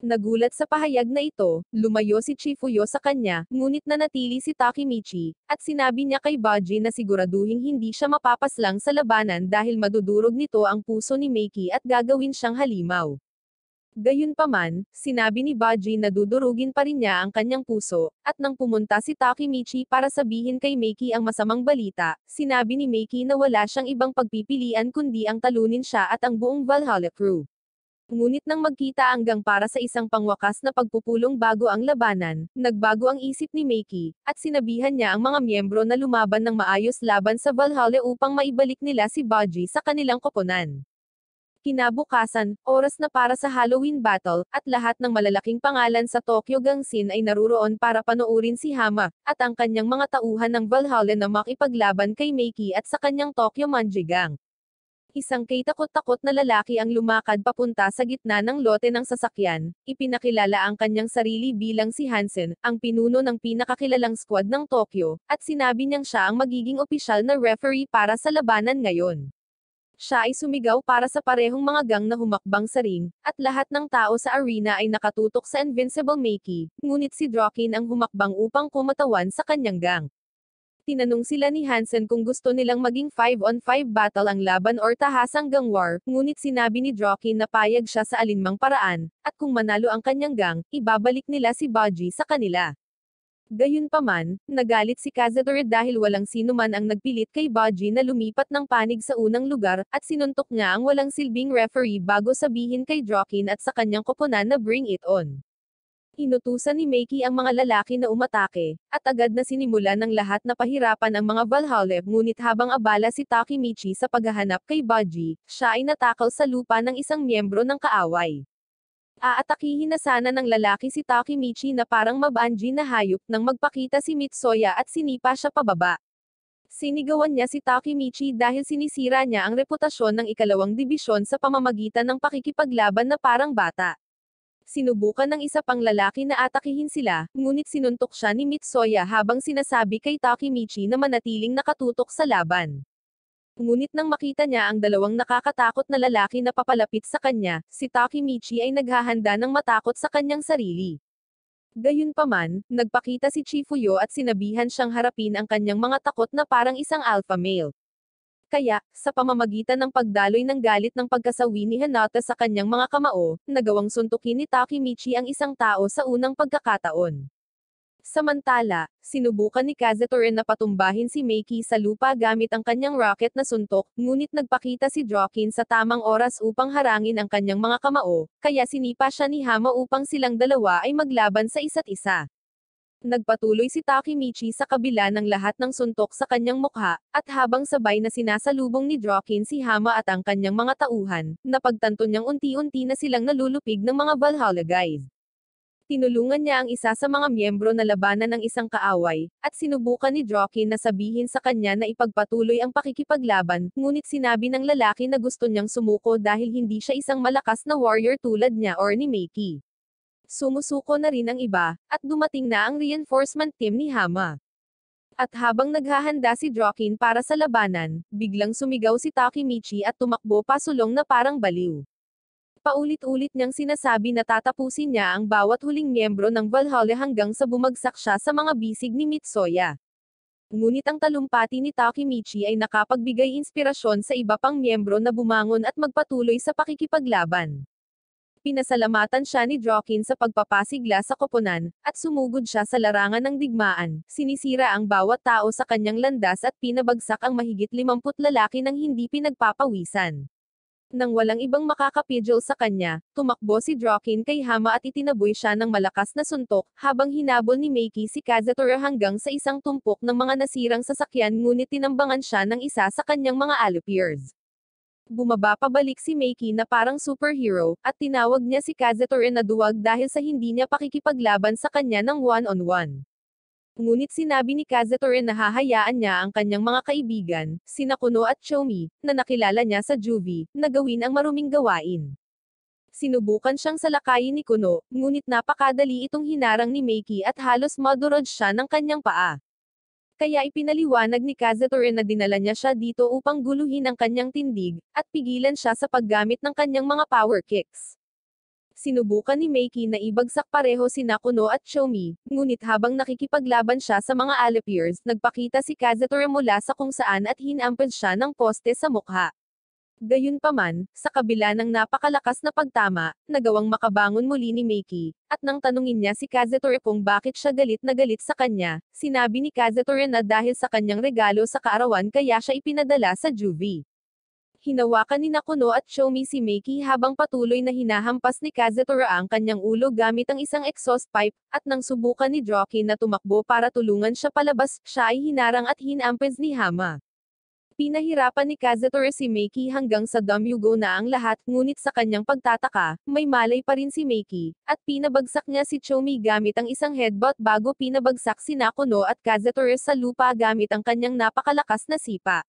Nagulat sa pahayag na ito, lumayo si Chifuyo sa kanya, ngunit nanatili si Takemichi, at sinabi niya kay Baji na siguraduhing hindi siya mapapaslang sa labanan dahil madudurog nito ang puso ni Meiki at gagawin siyang halimaw. Gayunpaman, sinabi ni Baji na dudurugin pa rin niya ang kanyang puso, at nang pumunta si Takemichi para sabihin kay Meiki ang masamang balita, sinabi ni Meiki na wala siyang ibang pagpipilian kundi ang talunin siya at ang buong Valhalla crew. Ngunit nang magkita ang gang para sa isang pangwakas na pagpupulong bago ang labanan, nagbago ang isip ni Meiki, at sinabihan niya ang mga miyembro na lumaban ng maayos laban sa Valhalla upang maibalik nila si Baji sa kanilang koponan. Kinabukasan, oras na para sa Halloween battle, at lahat ng malalaking pangalan sa Tokyo Gang Scene ay naruroon para panoorin si Hama, at ang kanyang mga tauhan ng Valhalla na makipaglaban kay Meiki at sa kanyang Tokyo Manji Gang. Isang kay-takot-takot na lalaki ang lumakad papunta sa gitna ng lote ng sasakyan, ipinakilala ang kanyang sarili bilang si Hansen, ang pinuno ng pinakakilalang squad ng Tokyo, at sinabi niyang siya ang magiging opisyal na referee para sa labanan ngayon. Siya ay sumigaw para sa parehong mga gang na humakbang sa ring, at lahat ng tao sa arena ay nakatutok sa Invincible Mikey, ngunit si Draken ang humakbang upang kumatawan sa kanyang gang. Tinanong sila ni Hansen kung gusto nilang maging 5-on-5 battle ang laban or tahasang gang war, ngunit sinabi ni Draken na payag siya sa alinmang paraan, at kung manalo ang kanyang gang, ibabalik nila si Baji sa kanila. Gayunpaman, nagalit si Kazutora dahil walang sino man ang nagpilit kay Baji na lumipat ng panig sa unang lugar, at sinuntok niya ang walang silbing referee bago sabihin kay Draken at sa kanyang koponan na bring it on. Inutusan ni Mikey ang mga lalaki na umatake, at agad na sinimulan ng lahat na pahirapan ang mga Valhalla, ngunit habang abala si Takemichi sa paghahanap kay Baji, siya ay natakal sa lupa ng isang miyembro ng kaaway. Aatakihin na sana ng lalaki si Takemichi na parang mabanji na hayop nang magpakita si Mitsuya at sinipa siya pababa. Sinigawan niya si Takemichi dahil sinisira niya ang reputasyon ng ikalawang dibisyon sa pamamagitan ng pakikipaglaban na parang bata. Sinubukan ng isa pang lalaki na atakihin sila, ngunit sinuntok siya ni Mitsuya habang sinasabi kay Takemichi na manatiling nakatutok sa laban. Ngunit nang makita niya ang dalawang nakakatakot na lalaki na papalapit sa kanya, si Takemichi ay naghahanda ng matakot sa kanyang sarili. Gayunpaman, nagpakita si Chifuyo at sinabihan siyang harapin ang kanyang mga takot na parang isang alpha male. Kaya, sa pamamagitan ng pagdaloy ng galit ng pagkasawi ni Hinata sa kanyang mga kamao, nagawang suntukin ni Takemichi ang isang tao sa unang pagkakataon. Samantala, sinubukan ni Kazutora na patumbahin si Mikey sa lupa gamit ang kanyang rocket na suntok, ngunit nagpakita si Draken sa tamang oras upang harangin ang kanyang mga kamao, kaya sinipa siya ni Hama upang silang dalawa ay maglaban sa isa't isa. Nagpatuloy si Takemichi sa kabila ng lahat ng suntok sa kanyang mukha, at habang sabay na sinasalubong ni Draken si Hama at ang kanyang mga tauhan, napagtanto niyang unti-unti na silang nalulupig ng mga Valhalla guys. Tinulungan niya ang isa sa mga miyembro na labanan ng isang kaaway, at sinubukan ni Draken na sabihin sa kanya na ipagpatuloy ang pakikipaglaban, ngunit sinabi ng lalaki na gusto niyang sumuko dahil hindi siya isang malakas na warrior tulad niya or ni Mikey. Sumusuko na rin ang iba, at dumating na ang reinforcement team ni Hama. At habang naghahanda si Draken para sa labanan, biglang sumigaw si Takemichi at tumakbo pasulong na parang baliw. Paulit-ulit niyang sinasabi na tatapusin niya ang bawat huling miyembro ng Valhalla hanggang sa bumagsak siya sa mga bisig ni Mitsuya. Ngunit ang talumpati ni Takemichi ay nakapagbigay inspirasyon sa iba pang miyembro na bumangon at magpatuloy sa pakikipaglaban. Pinasalamatan siya ni Draken sa pagpapasigla sa koponan, at sumugod siya sa larangan ng digmaan, sinisira ang bawat tao sa kanyang landas at pinabagsak ang mahigit 50 lalaki ng hindi pinagpapawisan. Nang walang ibang makakapigil sa kanya, tumakbo si Draken kay Hama at itinaboy siya ng malakas na suntok, habang hinabol ni Mikey si Kazutora hanggang sa isang tumpok ng mga nasirang sasakyan ngunit tinambangan siya ng isa sa kanyang mga allipiers. Bumaba pabalik si Mikey na parang superhero, at tinawag niya si Kazutora na duwag dahil sa hindi niya pakikipaglaban sa kanya ng one-on-one. Ngunit sinabi ni Kazutora na hahayaan niya ang kanyang mga kaibigan, sina Kuno at Chomi, na nakilala niya sa juvie, na gawin ang maruming gawain. Sinubukan siyang salakayin ni Kuno, ngunit napakadali itong hinarang ni Mikey at halos madurog siya ng kanyang paa. Kaya ipinaliwanag ni Kazutora na dinala niya siya dito upang guluhin ang kanyang tindig, at pigilan siya sa paggamit ng kanyang mga power kicks. Sinubukan ni Mikey na ibagsak pareho si Kuno at Chomi, ngunit habang nakikipaglaban siya sa mga allipiers, nagpakita si Kazutora mula sa kung saan at hinampad siya ng poste sa mukha. Gayunpaman, sa kabila ng napakalakas na pagtama, nagawang makabangon muli ni Mikey, at nang tanungin niya si Kazutora kung bakit siya galit na galit sa kanya, sinabi ni Kazutora na dahil sa kanyang regalo sa kaarawan kaya siya ipinadala sa juvie. Hinawakan ni Kuno at Chomi si Mikey habang patuloy na hinahampas ni Kazutora ang kanyang ulo gamit ang isang exhaust pipe, at nang subukan ni Draken na tumakbo para tulungan siya palabas, siya ay hinarang at hinampes ni Hama. Pinahirapan ni Kazutora si Mikey hanggang sa dumyugo na ang lahat, ngunit sa kanyang pagtataka, may malay pa rin si Mikey, at pinabagsak niya si Chomi gamit ang isang headbutt bago pinabagsak si Kuno at Kazutora sa lupa gamit ang kanyang napakalakas na sipa.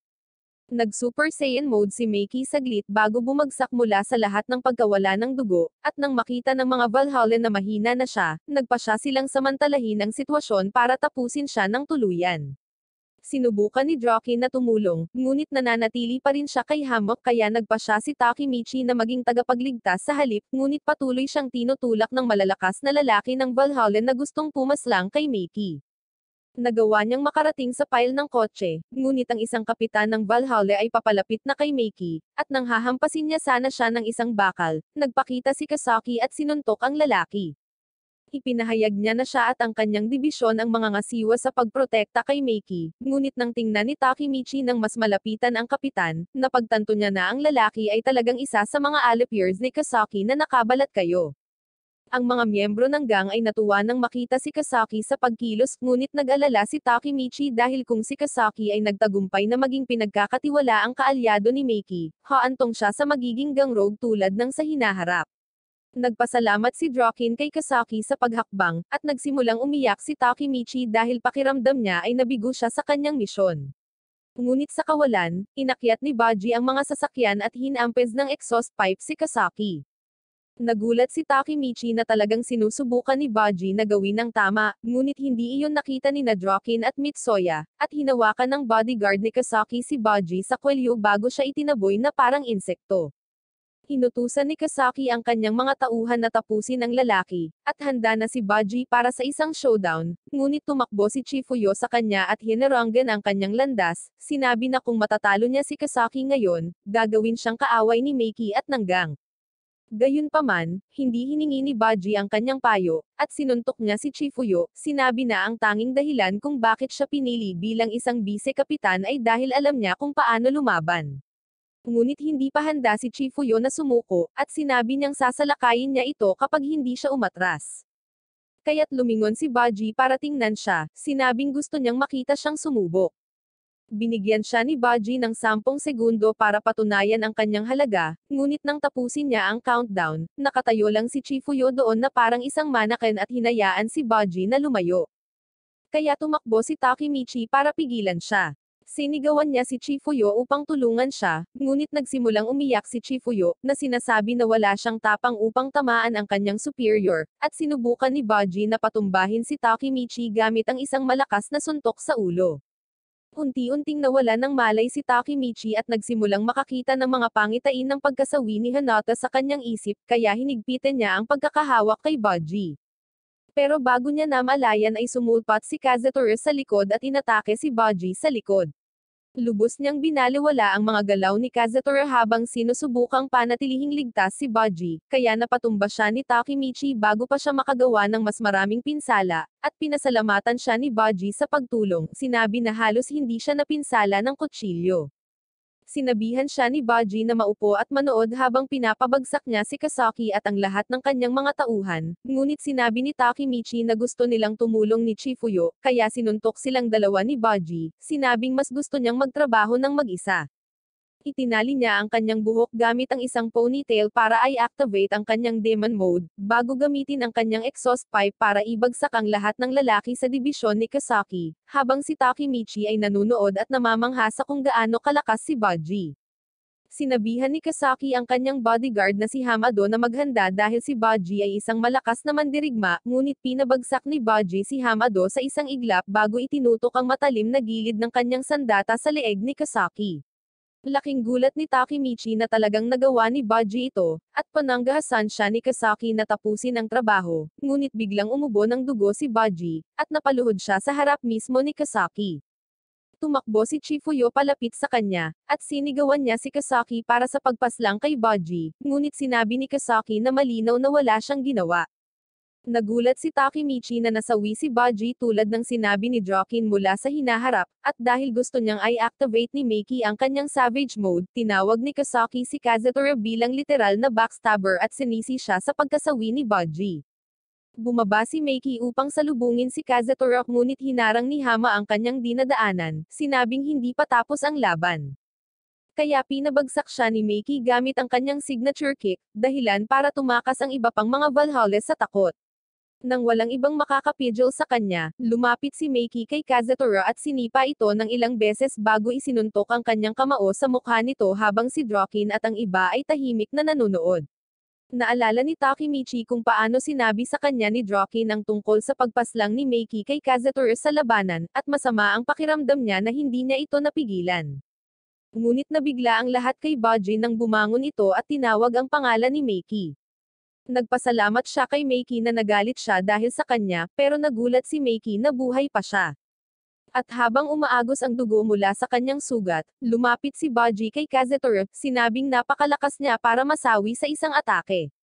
Nag-Super Saiyan mode si Meiki saglit bago bumagsak mula sa lahat ng pagkawala ng dugo, at nang makita ng mga Valhallan na mahina na siya, nagpa siya silang samantalahin ang sitwasyon para tapusin siya ng tuluyan. Sinubukan ni Draken na tumulong, ngunit nananatili pa rin siya kay Hammock kaya nagpa siya si Takemichi na maging tagapagligtas sa halip, ngunit patuloy siyang tinutulak ng malalakas na lalaki ng Valhallan na gustong pumaslang kay Meiki. Nagawa niyang makarating sa pile ng kotse, ngunit ang isang kapitan ng Valhalla ay papalapit na kay Meiki, at nang hahampasin niya sana siya ng isang bakal, nagpakita si Kasaki at sinuntok ang lalaki. Ipinahayag niya na siya at ang kanyang dibisyon ang mga ngasiwa sa pagprotekta kay Meiki, ngunit nang tingnan ni Takemichi ng mas malapitan ang kapitan, napagtanto niya na ang lalaki ay talagang isa sa mga alipyers ni Kasaki na nakabalat kayo. Ang mga miyembro ng gang ay natuwa nang makita si Kasaki sa pagkilos, ngunit nag-alala si Takemichi dahil kung si Kasaki ay nagtagumpay na maging pinagkakatiwalaang kaalyado ni Meiki, haantong siya sa magiging gang rogue tulad ng sa hinaharap. Nagpasalamat si Draken kay Kasaki sa paghakbang, at nagsimulang umiyak si Takemichi dahil pakiramdam niya ay nabigo siya sa kanyang misyon. Ngunit sa kawalan, inakyat ni Baji ang mga sasakyan at hinampes ng exhaust pipe si Kasaki. Nagulat si Takemichi na talagang sinusubukan ni Baji na gawin ang tama, ngunit hindi iyon nakita ni Draken at Mitsuya, at hinawakan ng bodyguard ni Kasaki si Baji sa kwelyo bago siya itinaboy na parang insekto. Inutusan ni Kasaki ang kanyang mga tauhan na tapusin ang lalaki, at handa na si Baji para sa isang showdown, ngunit tumakbo si Chifuyo sa kanya at hinarangan ang kanyang landas, sinabi na kung matatalo niya si Kasaki ngayon, gagawin siyang kaaway ni Meiki at ng gang. Gayunpaman, hindi hiningi ni Baji ang kanyang payo, at sinuntok niya si Chifuyo, sinabi na ang tanging dahilan kung bakit siya pinili bilang isang bise-kapitan ay dahil alam niya kung paano lumaban. Ngunit hindi pa handa si Chifuyo na sumuko, at sinabi niyang sasalakayin niya ito kapag hindi siya umatras. Kaya't lumingon si Baji para tingnan siya, sinabing gusto niyang makita siyang sumubok. Binigyan siya ni Baji ng 10 segundo para patunayan ang kanyang halaga, ngunit nang tapusin niya ang countdown, nakatayo lang si Chifuyo doon na parang isang manakin at hinayaan si Baji na lumayo. Kaya tumakbo si Takemichi para pigilan siya. Sinigawan niya si Chifuyo upang tulungan siya, ngunit nagsimulang umiyak si Chifuyo, na sinasabi na wala siyang tapang upang tamaan ang kanyang superior, at sinubukan ni Baji na patumbahin si Takemichi gamit ang isang malakas na suntok sa ulo. Unti-unting nawala ng malay si Takemichi at nagsimulang makakita ng mga pangitain ng pagkasawi ni Hanata sa kanyang isip, kaya hinigpitan niya ang pagkakahawak kay Baji. Pero bago niya namalayan ay sumulpat si Kazutora sa likod at inatake si Baji sa likod. Lubos niyang binaliwala ang mga galaw ni Kazutora habang sinusubukang panatilihing ligtas si Baji, kaya napatumba siya ni Takemichi bago pa siya makagawa ng mas maraming pinsala, at pinasalamatan siya ni Baji sa pagtulong, sinabi na halos hindi siya napinsala ng kutsilyo. Sinabihan siya ni Baji na maupo at manood habang pinapabagsak niya si Kasaki at ang lahat ng kanyang mga tauhan, ngunit sinabi ni Takemichi na gusto nilang tumulong ni Chifuyo, kaya sinuntok silang dalawa ni Baji, sinabing mas gusto niyang magtrabaho ng mag-isa. Itinali niya ang kanyang buhok gamit ang isang ponytail para i-activate ang kanyang demon mode, bago gamitin ang kanyang exhaust pipe para ibagsak ang lahat ng lalaki sa dibisyon ni Kasaki, habang si Takemichi ay nanunood at namamangha sa kung gaano kalakas si Baji. Sinabihan ni Kasaki ang kanyang bodyguard na si Hamado na maghanda dahil si Baji ay isang malakas na mandirigma, ngunit pinabagsak ni Baji si Hamado sa isang iglap bago itinutok ang matalim na gilid ng kanyang sandata sa leeg ni Kasaki. Laking gulat ni Takemichi na talagang nagawa ni Baji ito, at pananggahasan siya ni Kasaki na tapusin ang trabaho, ngunit biglang umubo ng dugo si Baji, at napaluhod siya sa harap mismo ni Kasaki. Tumakbo si Chifuyo palapit sa kanya, at sinigawan niya si Kasaki para sa pagpaslang kay Baji, ngunit sinabi ni Kasaki na malinaw na wala siyang ginawa. Nagulat si Takemichi na nasawi si Baji tulad ng sinabi ni Draken mula sa hinaharap, at dahil gusto niyang i-activate ni Meiki ang kanyang savage mode, tinawag ni Kasaki si Kazutora bilang literal na backstabber at sinisi siya sa pagkasawi ni Baji. Bumaba si Meiki upang salubungin si Kazutora ngunit hinarang ni Hama ang kanyang dinadaanan, sinabing hindi pa tapos ang laban. Kaya pinabagsak siya ni Meiki gamit ang kanyang signature kick, dahilan para tumakas ang iba pang mga Valhalla sa takot. Nang walang ibang makakapigil sa kanya, lumapit si Meiki kay Kazutora at sinipa ito ng ilang beses bago isinuntok ang kanyang kamao sa mukha nito habang si Drokin at ang iba ay tahimik na nanonood. Naalala ni Takemichi kung paano sinabi sa kanya ni Drokin ang tungkol sa pagpaslang ni Meiki kay Kazutora sa labanan, at masama ang pakiramdam niya na hindi niya ito napigilan. Ngunit nabigla ang lahat kay Baji nang bumangon ito at tinawag ang pangalan ni Meiki. Nagpasalamat siya kay Meiki na nagalit siya dahil sa kanya, pero nagulat si Meiki na buhay pa siya. At habang umaagos ang dugo mula sa kanyang sugat, lumapit si Baji kay Kazutora, sinabing napakalakas niya para masawi sa isang atake.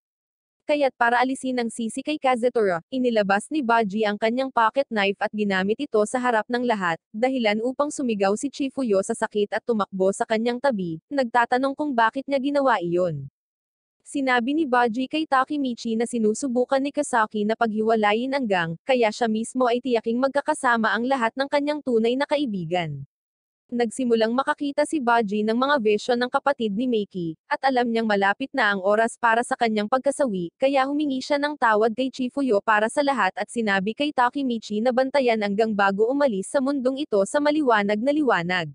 Kaya't para alisin ang sisi kay Kazutora, inilabas ni Baji ang kanyang pocket knife at ginamit ito sa harap ng lahat, dahilan upang sumigaw si Chifuyo sa sakit at tumakbo sa kanyang tabi, nagtatanong kung bakit niya ginawa iyon. Sinabi ni Baji kay Takemichi na sinusubukan ni Kasaki na paghiwalayin ang gang, kaya siya mismo ay tiyaking magkakasama ang lahat ng kanyang tunay na kaibigan. Nagsimulang makakita si Baji ng mga vision ng kapatid ni Meiki, at alam niyang malapit na ang oras para sa kanyang pagkasawi, kaya humingi siya ng tawad kay Chifuyo para sa lahat at sinabi kay Takemichi na bantayan ang gang bago umalis sa mundong ito sa maliwanag na liwanag.